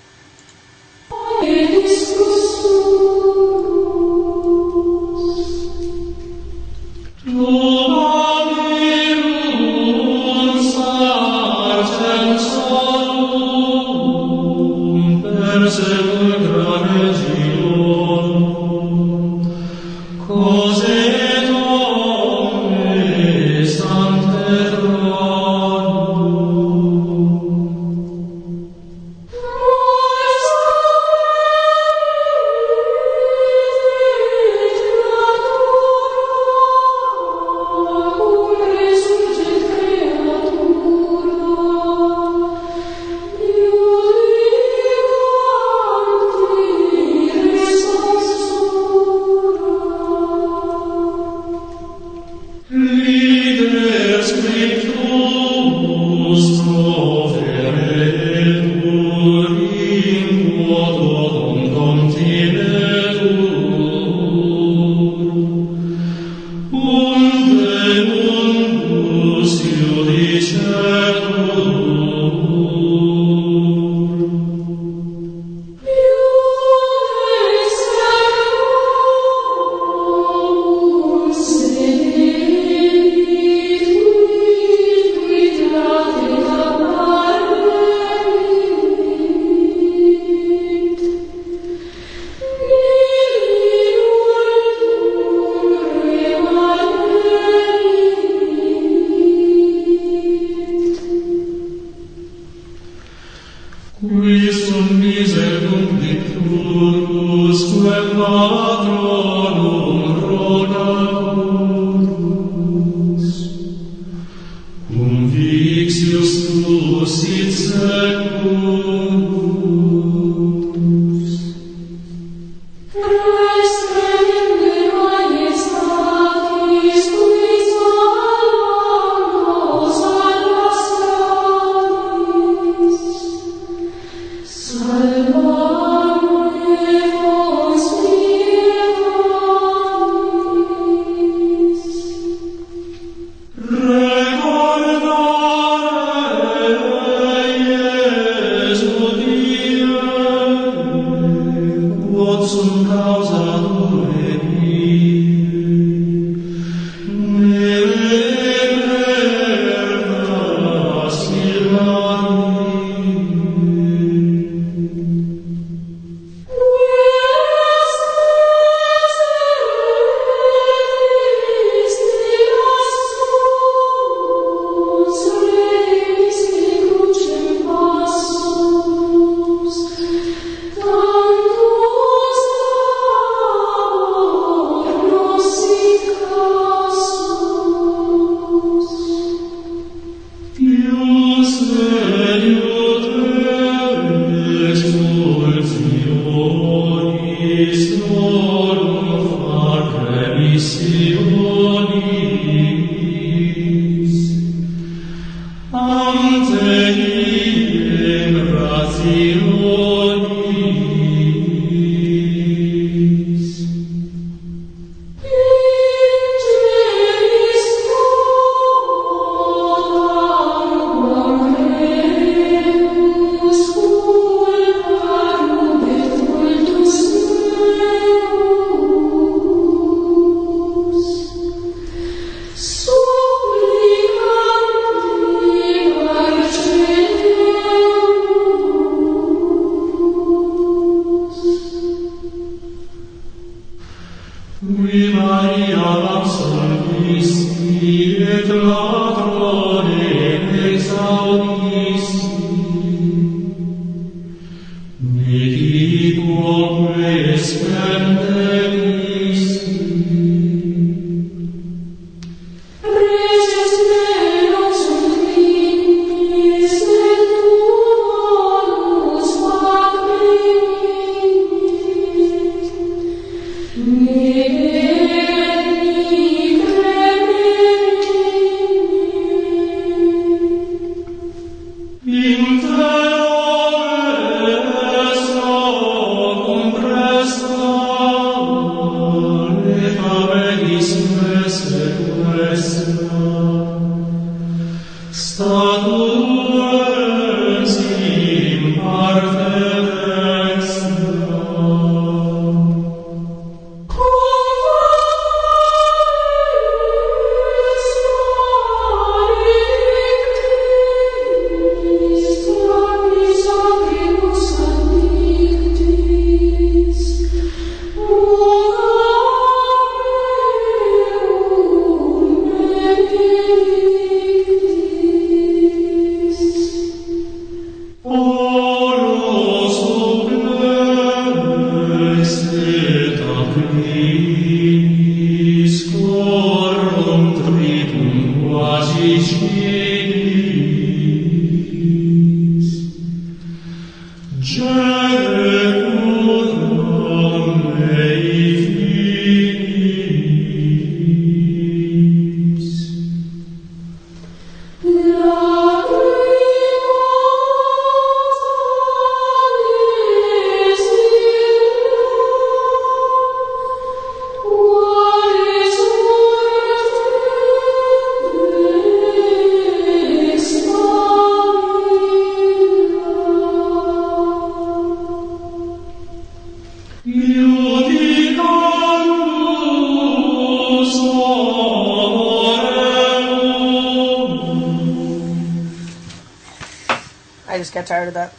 I just got tired of that.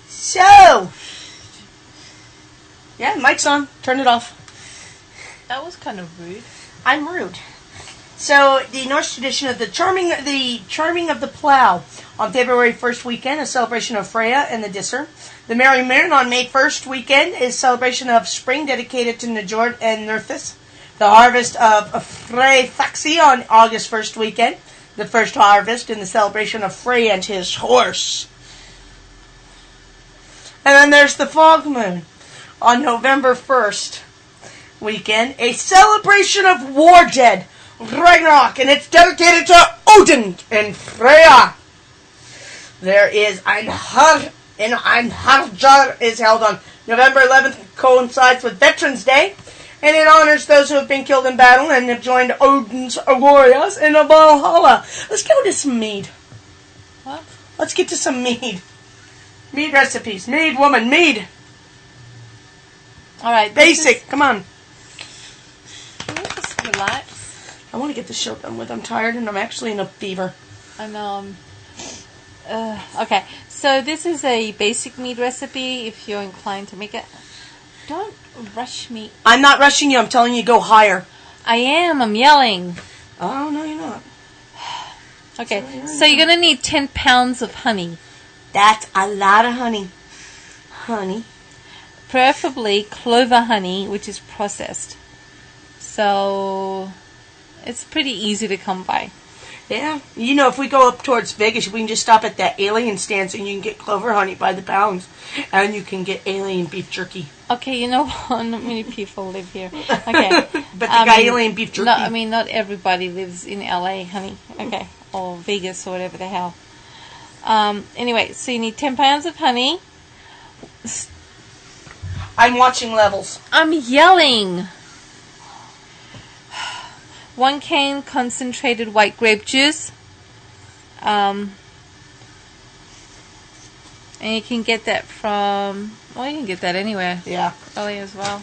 So, yeah, mic's on. Turn it off. That was kind of rude. I'm rude. So, the Norse tradition of the charming of the plow on February 1st weekend, a celebration of Freya and the Disser. The Merry Moon on May 1st weekend is celebration of spring dedicated to Njord and Nerthus. The harvest of Freyfaxi on August 1st weekend, the first harvest in the celebration of Frey and his horse. And then there's the Fog Moon on November 1st weekend, a celebration of war dead, Ragnarok, and it's dedicated to Odin and Freya. There is Einhar, and Einharjar is held on November 11th, coincides with Veterans Day, and it honors those who have been killed in battle and have joined Odin's warriors in Valhalla. Let's go to some mead. What? Let's get to some mead. Mead recipes. Mead, woman, mead. All right. Basic. Come on. Can you just relax? I want to get this show done with. I'm tired and I'm actually in a fever. I know. Okay, so this is a basic mead recipe if you're inclined to make it. Don't rush me. I'm not rushing you. I'm telling you go higher. I am. I'm yelling. Oh, no, you're not. Okay, so you're going to need 10 pounds of honey. That's a lot of honey. Honey. Preferably clover honey, which is processed. So it's pretty easy to come by. Yeah. You know, if we go up towards Vegas, we can just stop at that alien stance and you can get clover honey by the pounds. And you can get alien beef jerky. Okay, you know what? Not many people live here. Okay. But they got alien beef jerky. No, I mean, not everybody lives in LA, honey. Okay. Or Vegas or whatever the hell. Anyway, so you need 10 pounds of honey. I'm watching levels. I'm yelling. 1 can concentrated white grape juice. And you can get that from, well, you can get that anywhere. Yeah. Probably as well.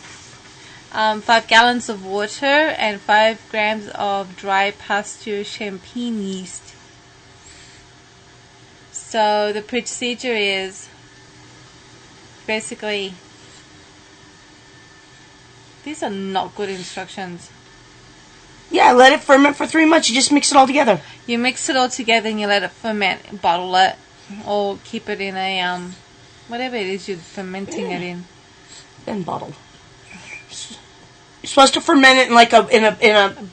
5 gallons of water and 5 grams of dry pasture champagne yeast. So the procedure is basically, these are not good instructions. Yeah, let it ferment for 3 months. You just mix it all together. You mix it all together and you let it ferment, bottle it, or keep it in a, whatever it is you're fermenting it in. Then bottle. You're supposed to ferment it in like a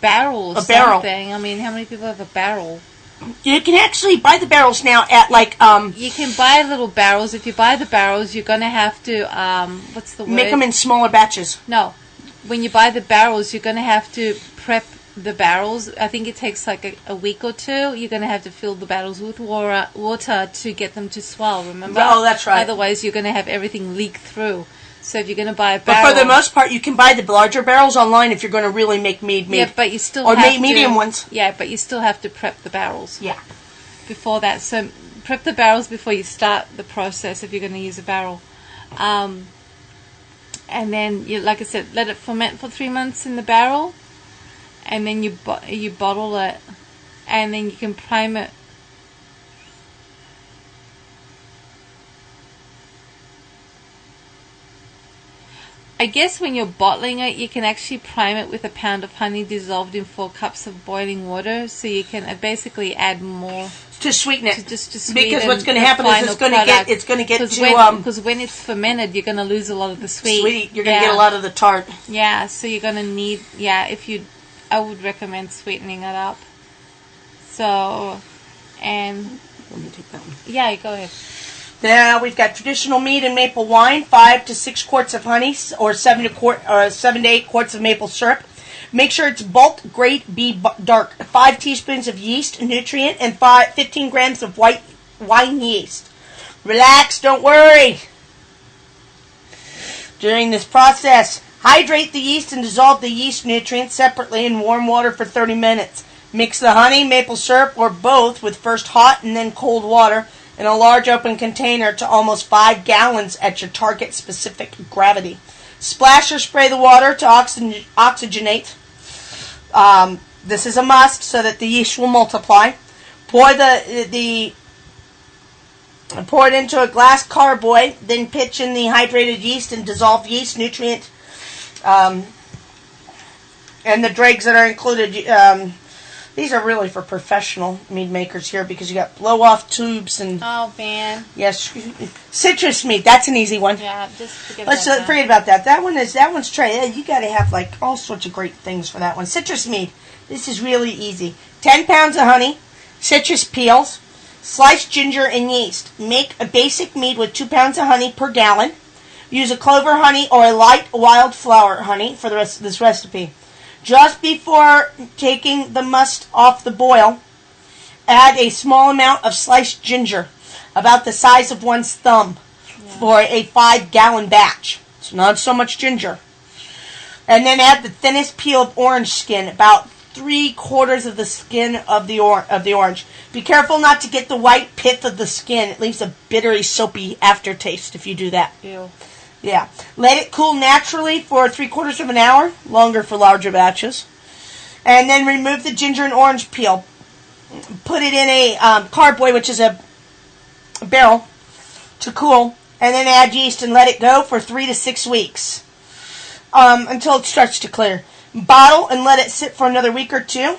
barrel or a barrel. something. I mean, how many people have a barrel? You can actually buy the barrels now at like You can buy little barrels. If you buy the barrels, you're gonna have to what's the word? Make them in smaller batches. No, when you buy the barrels, you're gonna have to prep the barrels, I think it takes like a week or two. You're going to have to fill the barrels with water to get them to swell, remember? Oh, that's right. Otherwise, you're going to have everything leak through. So if you're going to buy a barrel... But for the most part, you can buy the larger barrels online if you're going to really make mead. Yeah, but you still or have medium ones. Yeah, but you still have to prep the barrels. Yeah. Before that. So prep the barrels before you start the process if you're going to use a barrel. And then, like I said, let it ferment for 3 months in the barrel. And then you bottle it, and then you can prime it. I guess when you're bottling it, you can actually prime it with a pound of honey dissolved in 4 cups of boiling water, so you can basically add more to sweeten it. To sweeten because what's going to happen is it's going to get because when it's fermented, you're going to lose a lot of the sweet. You're going to get a lot of the tart. Yeah, so you're going to need I would recommend sweetening it up. So, and let me take that one. Yeah, go ahead. Now we've got traditional mead and maple wine, 5 to 6 quarts of honey, or 7 to 8 quarts of maple syrup. Make sure it's bulk grade B dark. 5 teaspoons of yeast nutrient and 15 grams of white wine yeast. Relax, don't worry. During this process, hydrate the yeast and dissolve the yeast nutrients separately in warm water for 30 minutes. Mix the honey, maple syrup, or both with first hot and then cold water in a large open container to almost 5 gallons at your target specific gravity. Splash or spray the water to oxygenate. This is a must so that the yeast will multiply. Pour pour it into a glass carboy, then pitch in the hydrated yeast and dissolved yeast nutrient. And the dregs that are included, these are really for professional mead makers here because you got blow-off tubes and... Oh, man. Yes, citrus mead, that's an easy one. Yeah, just forget about that. That one's tray. You got to have like all sorts of great things for that one. Citrus mead, this is really easy. 10 pounds of honey, citrus peels, sliced ginger and yeast. Make a basic mead with 2 pounds of honey per gallon. Use a clover honey or a light wildflower honey for the rest of this recipe. Just before taking the must off the boil, add a small amount of sliced ginger, about the size of one's thumb, for a 5-gallon batch. It's not so much ginger. And then add the thinnest peel of orange skin, about 3/4 of the skin of the orange. Be careful not to get the white pith of the skin. It leaves a bittery, soapy aftertaste if you do that. Ew. Yeah. Let it cool naturally for 3/4 of an hour, longer for larger batches. And then remove the ginger and orange peel. Put it in a carboy, which is a barrel, to cool. And then add yeast and let it go for 3 to 6 weeks until it starts to clear. Bottle and let it sit for another week or two.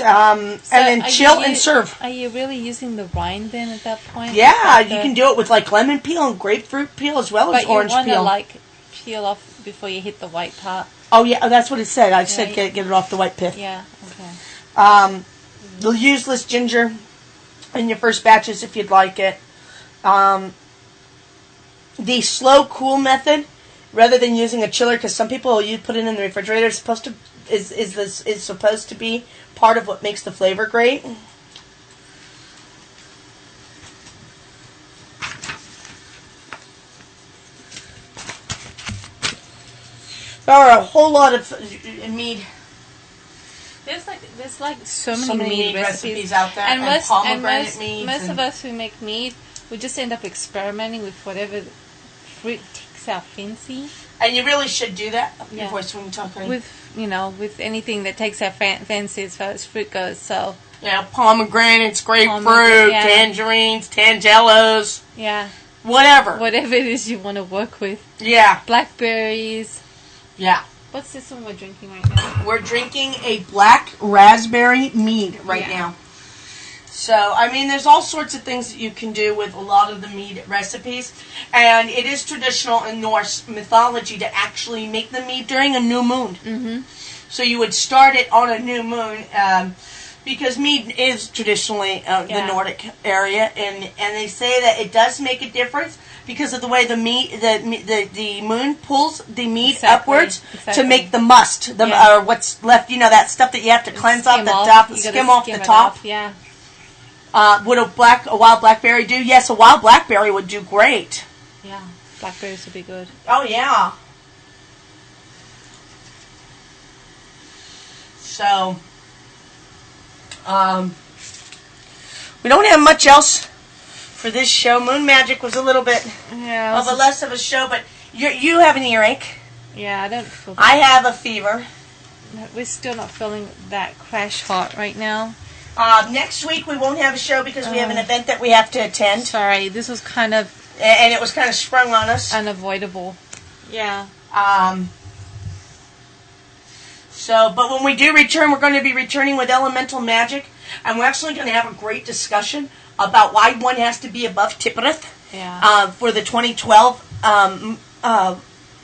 And then chill and serve. Are you really using the rind then at that point? Yeah, you can do it with like lemon peel and grapefruit peel as well as orange peel. But you want to peel off before you hit the white part. Oh yeah, that's what it said. I said get it off the white pith. Yeah, okay. The useless ginger in your first batches if you'd like it. The slow cool method, rather than using a chiller, because some people put it in the refrigerator. Is supposed to be part of what makes the flavor great. There are a whole lot of mead. There's so many mead recipes out there, and pomegranate meads. Most of us who make mead, we just end up experimenting with whatever fruit takes our fancy. And you really should do that. Your voice when you talk. With anything that takes our fancy as far as fruit goes. So pomegranates, grapefruit, tangerines, tangelos. Yeah. Whatever it is you want to work with. Yeah. Blackberries. Yeah. What's this one we're drinking right now? We're drinking a black raspberry mead right now. So, there's all sorts of things that you can do with a lot of the mead recipes. And it is traditional in Norse mythology to actually make the mead during a new moon. Mm-hmm. So you would start it on a new moon because mead is traditionally the Nordic area. And they say that it does make a difference because of the way the moon pulls the meat Exactly, upwards to exactly. make the must, Yeah. or what's left, that stuff that you have to cleanse off Skim the off. top, You gotta skim off the it top. off, yeah. Would a wild blackberry do? Yes, a wild blackberry would do great. Yeah. Blackberries would be good. Oh, yeah. So, we don't have much else for this show. Moon Magick was a little bit Yeah. of a less of a show, but you have an earache. Yeah, I don't feel I have a fever. We're still not feeling that crash hot right now. Next week we won't have a show because we have an event that we have to attend, Sorry, this was kind of and it was kind of sprung on us. unavoidable. Yeah. But when we do return, we're going to be returning with Elemental Magic, and we're actually going to have a great discussion about why one has to be above Tipperith Yeah. for the 2012 Yeah.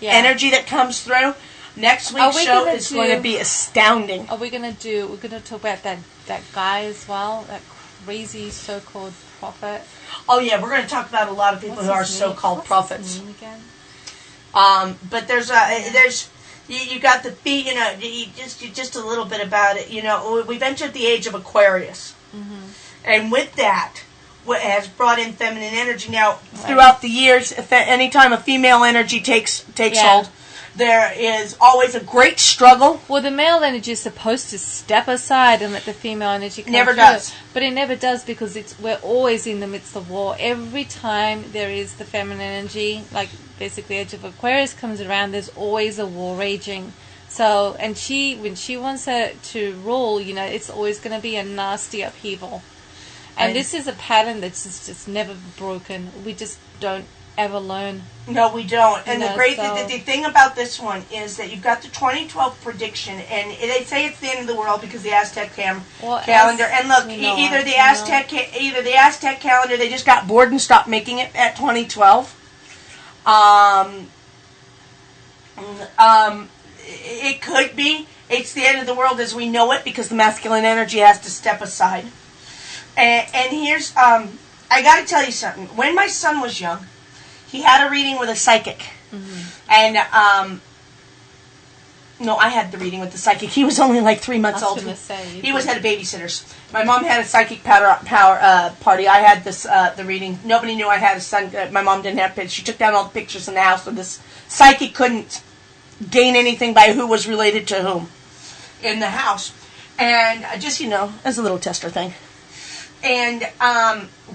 energy that comes through. Next Are week's we show gonna is going to do- be astounding. We're gonna talk about that guy as well, that crazy so-called prophet. Oh yeah, we're going to talk about a lot of people What's who are his name? so-called What's prophets. his name again? But there's you got the feet, just a little bit about it. We've entered the age of Aquarius, and with that, what has brought in feminine energy. Now, throughout the years, anytime a female energy takes Yeah. hold, there is always a great struggle. Well, the male energy is supposed to step aside and let the female energy come Never through. does. But it never does because we're always in the midst of war. Every time there is the feminine energy, like basically Age of Aquarius comes around, there's always a war raging. So, and when she wants her to rule, it's always going to be a nasty upheaval. And this is a pattern that's just never broken. We just don't ever learn. No, we don't. And No, the thing about this one is that you've got the 2012 prediction, and they say it's the end of the world because the Aztec calendar. And look, either the Aztec calendar, they just got bored and stopped making it at 2012. It could be it's the end of the world as we know it because the masculine energy has to step aside. And here's I got to tell you something. When my son was young, he had a reading with a psychic. And, no, I had the reading with the psychic. He was only like 3 months old. He was had babysitters. My mom had a psychic power party. I had the reading. Nobody knew I had a son. My mom didn't have pictures. She took down all the pictures in the house, so this psychic couldn't gain anything by who was related to whom in the house. And just, as a little tester thing. And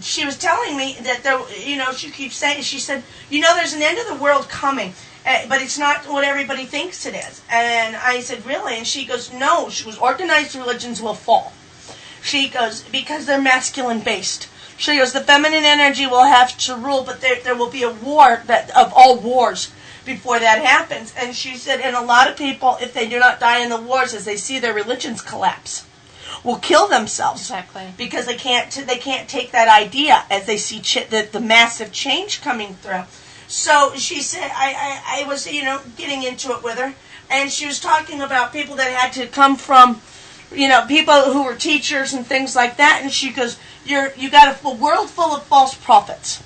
she was telling me that she keeps saying, she said, there's an end of the world coming, but it's not what everybody thinks it is. And I said, really? And she goes, no. She goes, organized religions will fall. She goes, because they're masculine based. She goes, the feminine energy will have to rule, but there will be a war of all wars before that happens. And she said, and a lot of people, if they do not die in the wars, as they see their religions collapse, will kill themselves. Exactly. Because they can't take that idea as they see the massive change coming through. So she said, I was getting into it with her, and she was talking about people that had to come from, people who were teachers and things like that. And she goes, you got a world full of false prophets,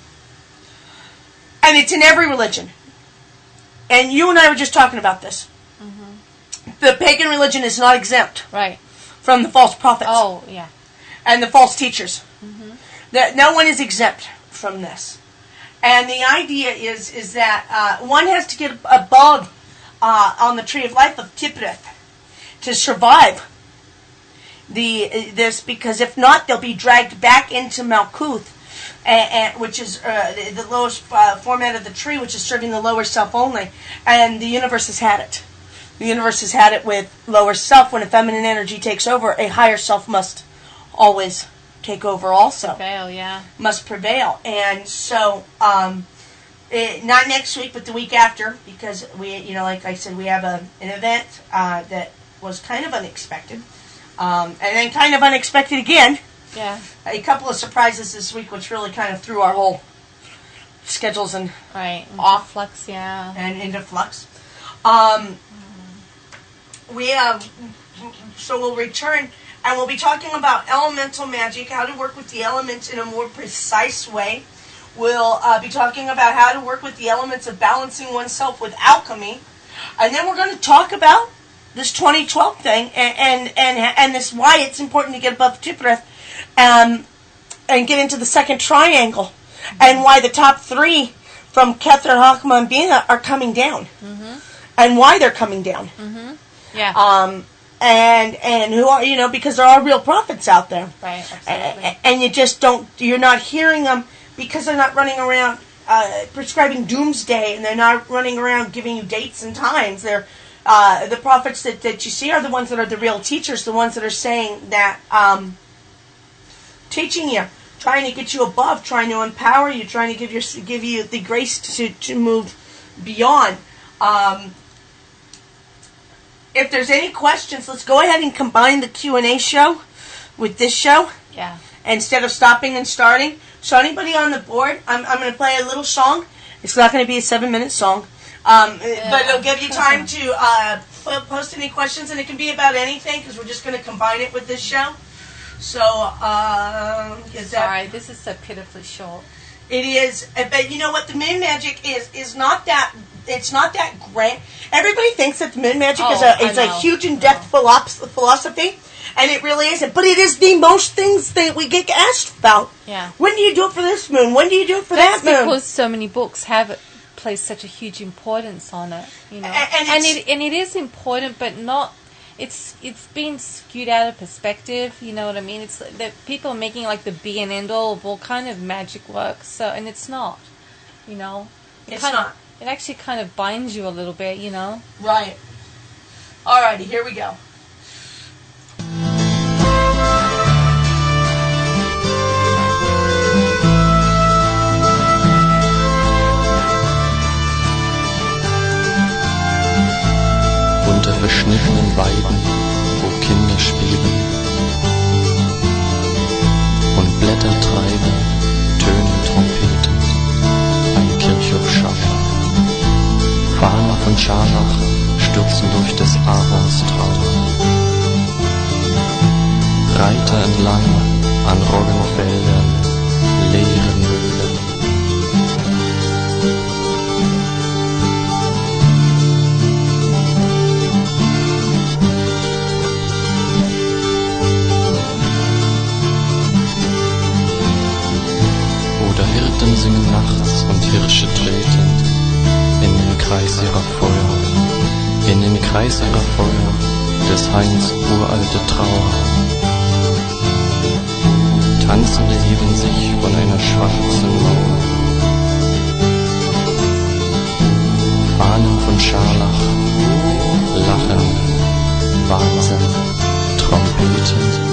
and it's in every religion. And you and I were just talking about this. The pagan religion is not exempt. Right. From the false prophets. Oh, yeah. And the false teachers. That no one is exempt from this. And the idea is that one has to get above on the tree of life of Tipperith to survive this, because if not, they'll be dragged back into Malkuth, which is the lowest format of the tree, which is serving the lower self only. And the universe has had it. The universe has had it with lower self. When a feminine energy takes over, a higher self must always take over also. Prevail, yeah. Must prevail. And so, not next week, but the week after, because we, like I said, we have an event that was kind of unexpected. And then kind of unexpected again. Yeah. A couple of surprises this week, which really kind of threw our whole schedules and off flux, yeah. And into flux. So we'll return, and we'll be talking about elemental magic, how to work with the elements in a more precise way. We'll be talking about how to work with the elements of balancing oneself with alchemy. And then we're going to talk about this 2012 thing and this why it's important to get above Jupiter and get into the second triangle and why the top three from Kether, Hakma, and Bina are coming down and why they're coming down. Yeah. And who are, because there are real prophets out there. Right, absolutely. And you just you're not hearing them because they're not running around prescribing doomsday, and they're not running around giving you dates and times. They're the prophets that you see are the ones that are the real teachers, the ones that are saying that, teaching you, trying to get you above, trying to empower you, trying to give you the grace to move beyond. If there's any questions, let's go ahead and combine the Q&A show with this show. Yeah. Instead of stopping and starting. So anybody on the board, I'm going to play a little song. It's not going to be a 7-minute song. But it'll give you time to post any questions, and it can be about anything, because we're just going to combine it with this show. So, Sorry, this is so pitifully short. It is, but you know what? The Moon Magick is not that. It's not that grand. Everybody thinks that the Moon Magick is a huge in-depth philosophy, and it really isn't. But it is the most things that we get asked about. Yeah. When do you do it for this moon? When do you do it for that moon? Because so many books place such a huge importance on it, and it is important, but not. It's been skewed out of perspective. You know what I mean? It's that people are making like the be and end all of all kind of magic work. So, and it's not. It's not. It actually kind of binds you a little bit. Right. Alrighty, here we go. Unter verschnittenen Weiden, wo Kinder spielen und Blätter treiben, tönen Trompeten, ein Kirchhof schallt. Fahnen von Scharlach stürzen durch des Ahorns Trauer. Reiter entlang an Roggenfeldern, leeren Höhlen. Oder Hirten singen nachts und Hirsche treten in den Kreis ihrer Feuer, in den Kreis ihrer Feuer, des Hains uralte Trauer. Tanzende heben sich von einer schwarzen Mauer. Fahnen von Scharlach, Lachen, Wahnsinn, Trompeten.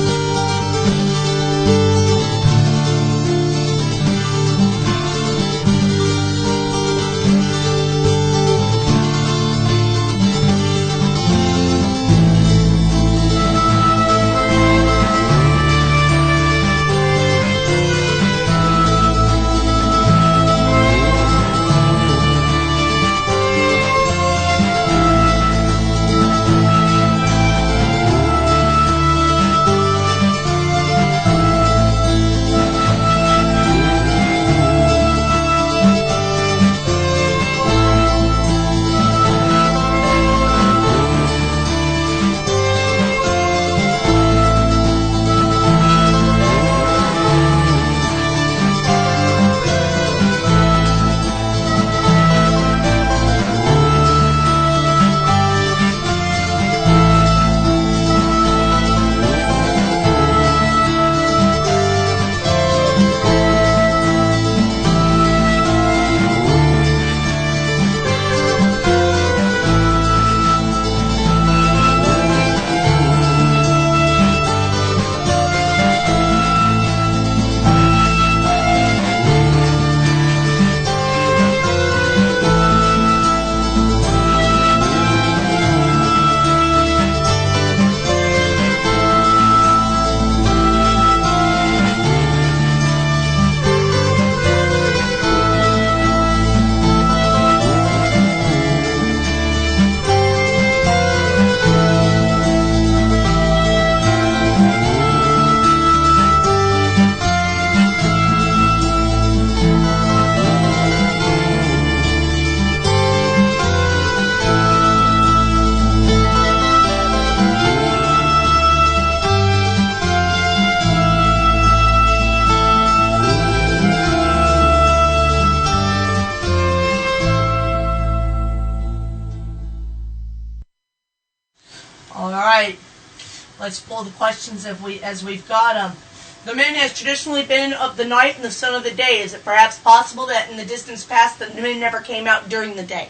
Let's pull the questions as we've got them. The moon has traditionally been of the night and the sun of the day. Is it perhaps possible that in the distant past the moon never came out during the day?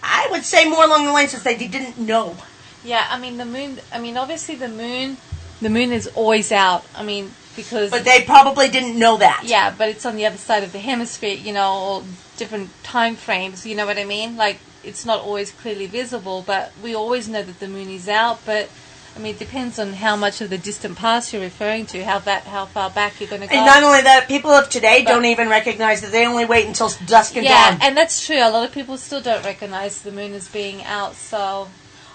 I would say more along the lines that they didn't know. Yeah, I mean, the moon, obviously the moon is always out. I mean, because... But they probably didn't know that. Yeah, but it's on the other side of the hemisphere, or different time frames, you know what I mean? Like, it's not always clearly visible, but we always know that the moon is out, but... I mean, it depends on how much of the distant past you're referring to, how far back you're going to go. And not only that, people of today don't even recognize that. They only wait until dusk and dawn. Yeah, and that's true. A lot of people still don't recognize the moon as being out, so...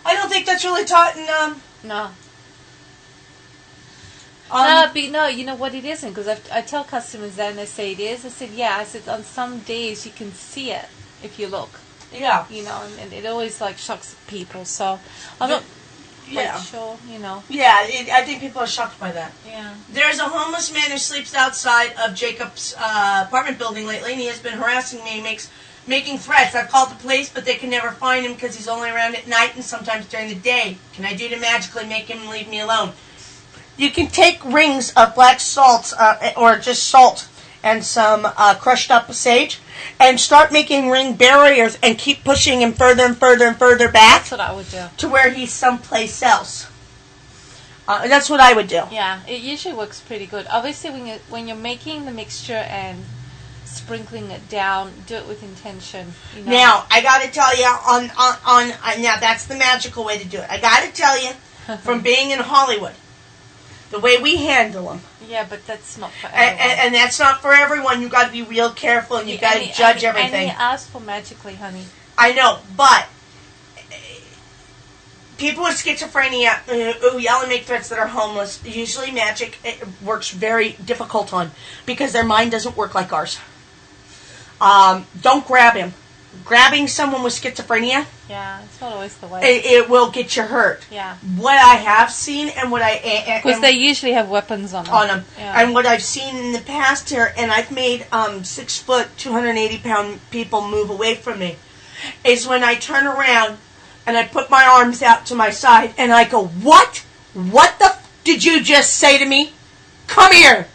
I don't think that's really taught in... No. No, you know what, it isn't, because I tell customers that and they say it is. I said, yeah. I said, on some days you can see it if you look. Yeah. And it always, like, shocks people, so... I'm not... Yeah. Sure, Yeah, I think people are shocked by that. Yeah. There's a homeless man who sleeps outside of Jacob's apartment building lately, and he has been harassing me, making threats. I've called the police, but they can never find him because he's only around at night and sometimes during the day. Can I do to magically make him leave me alone? You can take rings of black salt, or just salt, and some crushed up sage, and start making ring barriers and keep pushing him further and further and further back. That's what I would do. To where he's someplace else. That's what I would do. Yeah, it usually works pretty good. Obviously, when you're making the mixture and sprinkling it down, do it with intention. Now, I got to tell you, now that's the magical way to do it. I got to tell you, from being in Hollywood, the way we handle them. Yeah, but that's not for everyone. And that's not for everyone. You got to be real careful, and you got to judge everything. And he asked for magically, honey. I know, but people with schizophrenia who yell and make threats that are homeless, usually magic works very difficult on, because their mind doesn't work like ours. Don't grab him. Grabbing someone with schizophrenia, yeah, it's not always the way. It will get you hurt. Yeah. What I have seen and what I... Because they usually have weapons on them. Yeah. And what I've seen in the past here, and I've made 6 foot, 280-pound people move away from me, is when I turn around and I put my arms out to my side and I go, what? What the did you just say to me? Come here.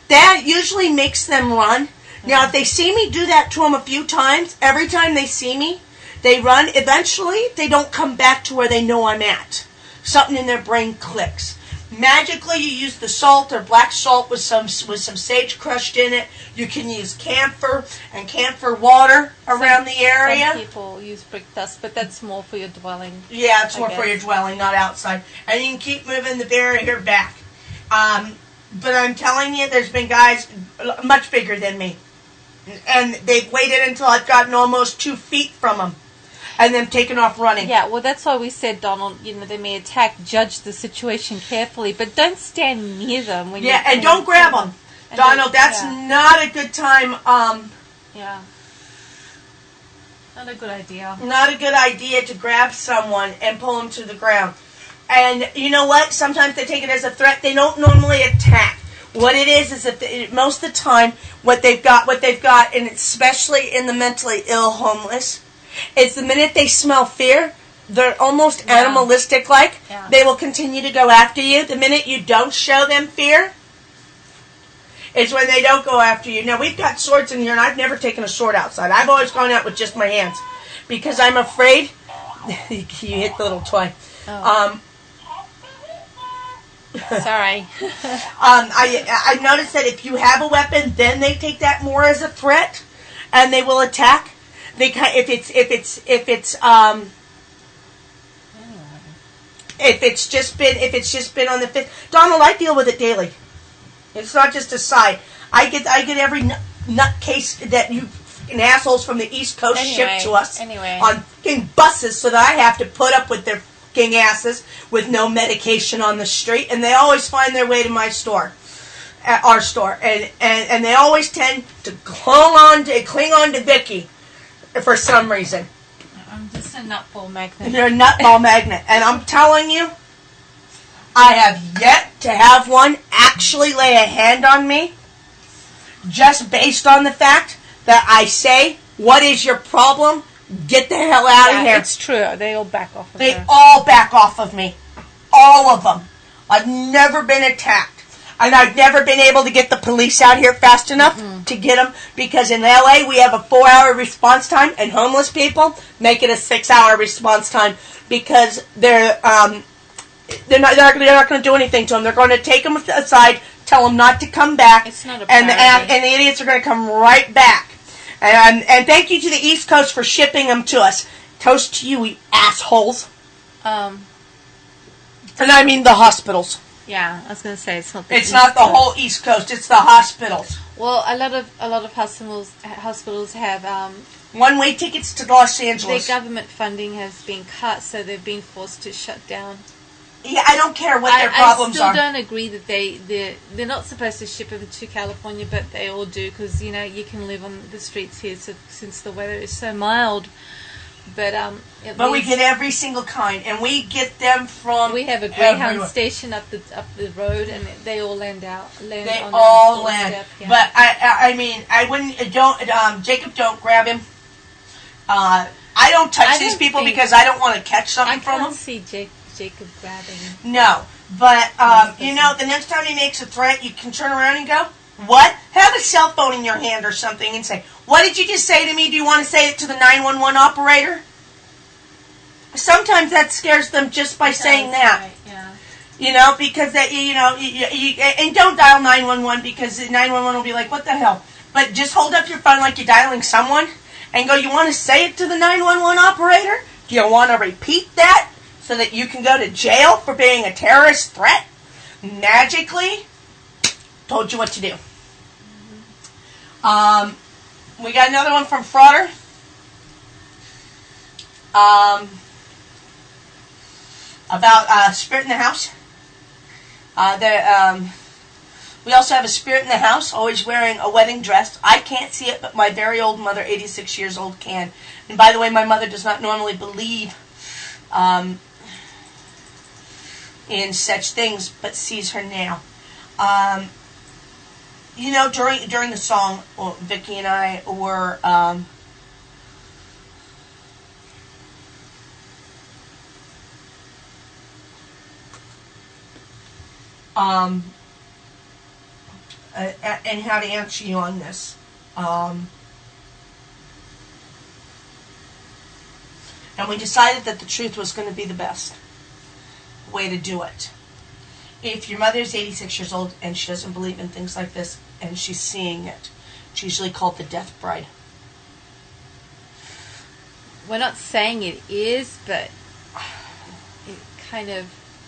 That usually makes them run. Now, if they see me do that to them a few times, every time they see me, they run. Eventually, they don't come back to where they know I'm at. Something in their brain clicks. Magically, you use the salt or black salt with some sage crushed in it. You can use camphor and camphor water around the area. Some people use brick dust, but that's more for your dwelling. Yeah, it's more for your dwelling, not outside. And you can keep moving the barrier back. But I'm telling you, there's been guys much bigger than me. And they've waited until I've gotten almost 2 feet from them. And then taken off running. Yeah, well, that's why we said, Donald, they may attack, judge the situation carefully, but don't stand near them. And don't grab them. Donald, that's not a good time. Yeah. Not a good idea. Not a good idea to grab someone and pull them to the ground. And you know what? Sometimes they take it as a threat. They don't normally attack. What it is that most of the time, what they've got, and especially in the mentally ill homeless, is the minute they smell fear, they're almost animalistic-like. Yeah. They will continue to go after you. The minute you don't show them fear, is when they don't go after you. Now, we've got swords in here, and I've never taken a sword outside. I've always gone out with just my hands, because I'm afraid. You hit the little toy. Oh. Sorry. I noticed that if you have a weapon, then they take that more as a threat, and they will attack. If it's just been on the fifth. Donald, I deal with it daily. It's not just a side. I get every nutcase that you fucking assholes from the East Coast shipped to us on fucking buses, so that I have to put up with their fucking asses with no medication on the street, and they always find their way to my store, our store, and they always tend to cling on to Vicky for some reason. I'm just a nutball magnet. You're a nutball magnet, and I'm telling you, I have yet to have one actually lay a hand on me, just based on the fact that I say, "What is your problem? Get the hell out of here." It's true. They all back off of They her. all back off of me. all of them. I've never been attacked. And I've never been able to get the police out here fast enough to get them, because in LA we have a 4-hour response time, and homeless people make it a 6-hour response time, because they're not going to do anything to them. They're going to take them aside, tell them not to come back, It's not a and priority. the idiots are going to come right back. And thank you to the East Coast for shipping them to us. Toast to you assholes. Um, And I mean the hospitals. yeah, I was going to say it's not. It's not the whole East Coast. It's the hospitals. Well, a lot of hospitals have One-way tickets to Los their Angeles. government funding has been cut, so they've been forced to shut down. Yeah, I don't care what their problems I still are. don't agree that they're not supposed to ship them to California, but they all do, because you can live on the streets here since the weather is so mild. But But we get every single kind, and we get them from. we have a Greyhound everywhere. station up the road, and they all land They on all our land. doorstep, yeah. But I mean, I wouldn't. Jacob, don't grab him. I don't touch I these don't people think- because I don't want to catch I something from can't them. see Jacob grabbing. No, but the next time he makes a threat, you can turn around and go, "What?" Have a cell phone in your hand or something and say, "What did you just say to me? Do you want to say it to the 911 operator?" Sometimes that scares them just by saying that. Right, yeah. Because that and don't dial 911, because 911 will be like, "What the hell?" But just hold up your phone like you're dialing someone and go, "You want to say it to the 911 operator? Do you want to repeat that so that you can go to jail for being a terrorist threat?" Magically, told you what to do. We got another one from Frauder. About spirit in the house. We also have a spirit in the house, always wearing a wedding dress. I can't see it, but my very old mother, 86 years old, can. And by the way, my mother does not normally believe in such things, but sees her now. During the song, Vicky and I were and how to answer you on this. And we decided that the truth was going to be the best way to do it. If your mother is 86 years old and she doesn't believe in things like this and she's seeing it, it's usually called the death bride. We're not saying it is, but it kind of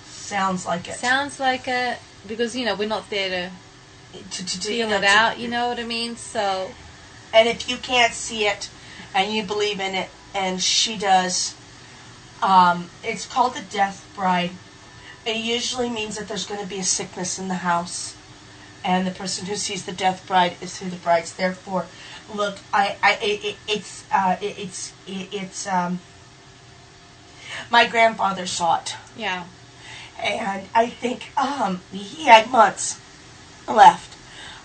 Sounds like it. sounds like it, because we're not there to feel it out. You know what I mean? So And if you can't see it and you believe in it and she does, it's called the death bride. It usually means that there's going to be a sickness in the house, and the person who sees the death bride is who the bride's there for. Look, it's my grandfather saw it, yeah, and I think he had months left,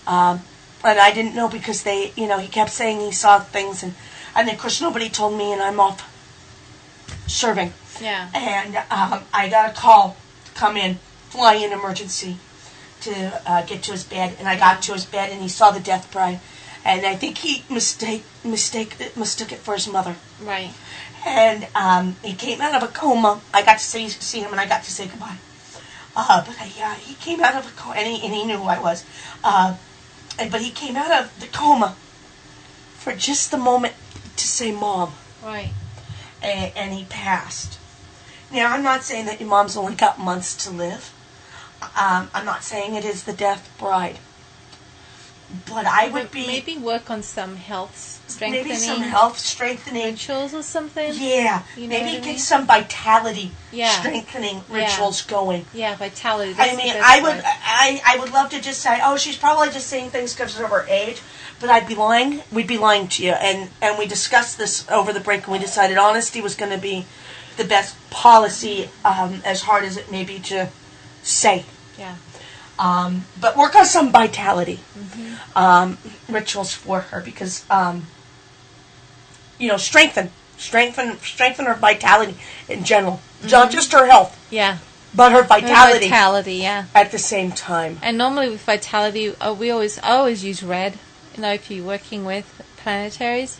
and I didn't know because he kept saying he saw things, and of course nobody told me, and I'm off serving. yeah. And I got a call to come in, fly in emergency to get to his bed. And I got to his bed and he saw the death bride. And I think he mistook it for his mother. Right. And he came out of a coma. I got to see him and I got to say goodbye. He came out of a coma, and he knew who I was. But he came out of the coma for just the moment to say Mom. Right. And he passed. Now, I'm not saying that your mom's only got months to live. I'm not saying it is the death bride. But I would be... Maybe work on some health strengthening. Maybe some health strengthening. rituals or something. Yeah. You know Maybe what I get mean? some vitality Yeah. strengthening Yeah. rituals going. Yeah, vitality. That's I the mean, best I would, word. I would love to just say, oh, she's probably just saying things because of her age, but I'd be lying. We'd be lying to you, and we discussed this over the break, and we decided honesty was going to be the best policy, as hard as it may be to say. Yeah. But work on some vitality rituals for her, because strengthen her vitality in general, not just her health. Yeah. but her vitality Vitality, yeah. at the same time. And normally with vitality, I always use red. If you're working with planetaries,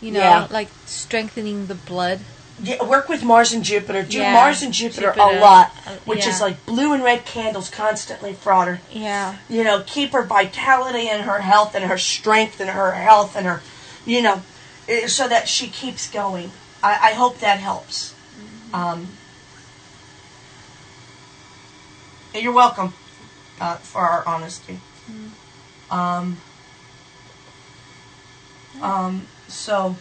Yeah. like strengthening the blood. Yeah, work with Mars and Jupiter. Do Yeah, Mars and Jupiter a Jupiter, lot, which is yeah. like blue and red candles constantly for her. Yeah. Keep her vitality and her health and her strength and her health and her, so that she keeps going. I hope that helps. You're welcome for our honesty. So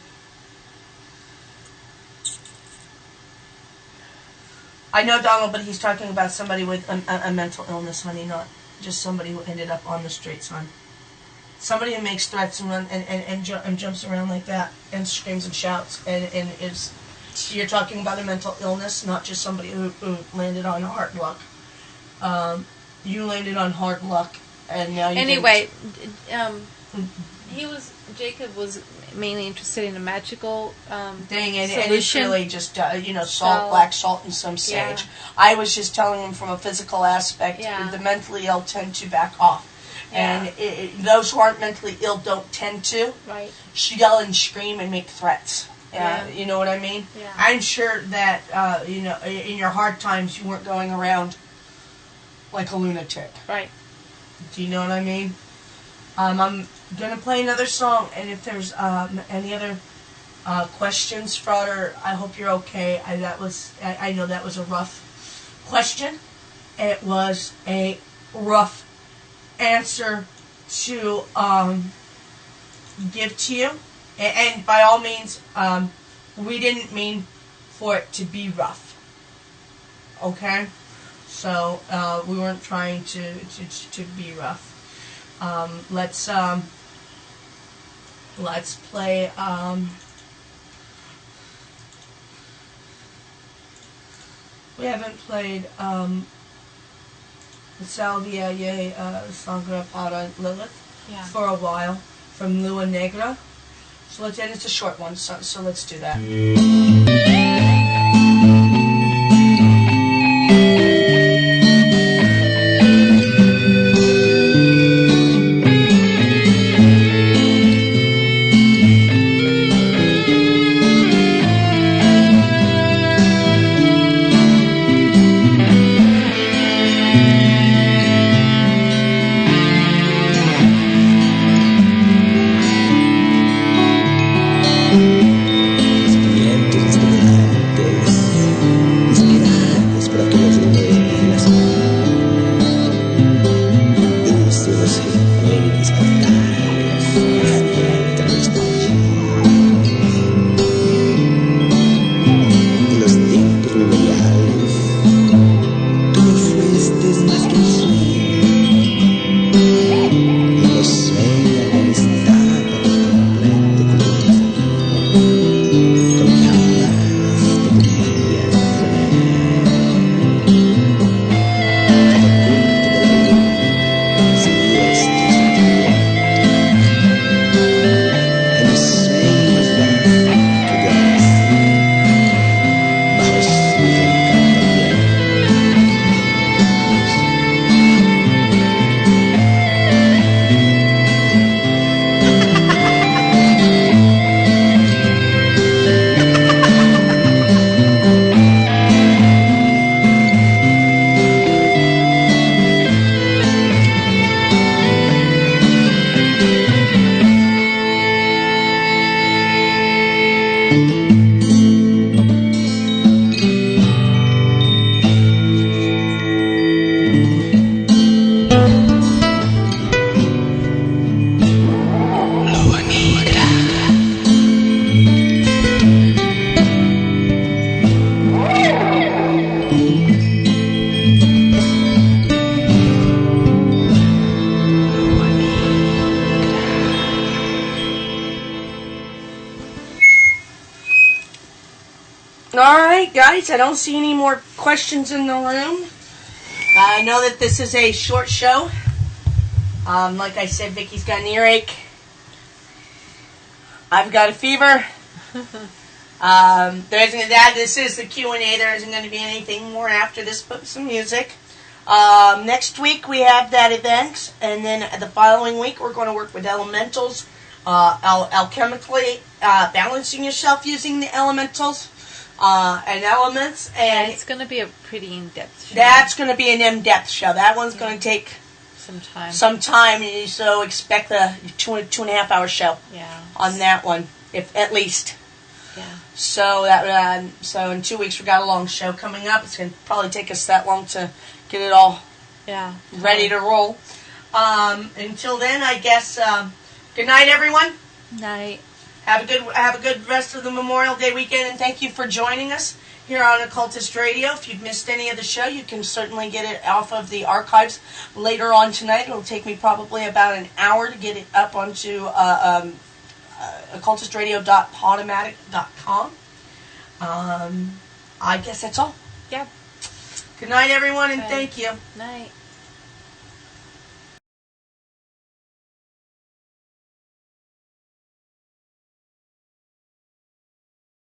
I know Donald, but he's talking about somebody with a mental illness, honey, not just somebody who ended up on the streets, hon. Somebody who makes threats and and jumps around like that and screams and shouts and is. You're talking about a mental illness, not just somebody who landed on hard luck. You landed on hard luck, and now you. Anyway, Jacob was mainly interested in a magical Dang it! solution. And it's really just salt, black salt, and some sage. Yeah. I was just telling him from a physical aspect. Yeah. The mentally ill tend to back off, Yeah. and those who aren't mentally ill don't tend to Right. yell and scream and make threats. Yeah. You know what I mean? Yeah. I'm sure that in your hard times you weren't going around like a lunatic. Right. Do you know what I mean? I'm gonna play another song, and if there's any other questions, Frauder, I hope you're okay. I know that was a rough question. It was a rough answer to give to you, and by all means, we didn't mean for it to be rough. Okay, so we weren't trying to be rough. Let's play. We haven't played the Salvia Ye Sangra Para Lilith Yeah. for a while from Lua Negra. So and it's a short one, so let's do that. Alright, guys, I don't see any more questions in the room. I know that this is a short show. Like I said, Vicky's got an earache. I've got a fever. This is the Q&A. There isn't going to be anything more after this but some music. Next week we have that event, and then the following week we're going to work with elementals, alchemically balancing yourself using the elementals and elements. And it's going to be a pretty in-depth show. That's going to be an in-depth show. That one's going to take some time, so expect a 2.5 hour show on that one, if at least. Yeah. So so in 2 weeks we got a long show coming up. It's going to probably take us that long to get it all ready to roll. Until then, I guess good night, everyone. Night. Have a good rest of the Memorial Day weekend, and thank you for joining us here on Occultist Radio. If you've missed any of the show, you can certainly get it off of the archives later on tonight. It'll take me probably about an hour to get it up onto occultistradio.podomatic.com. I guess that's all. Yep. Good night, everyone, and thank you. Night.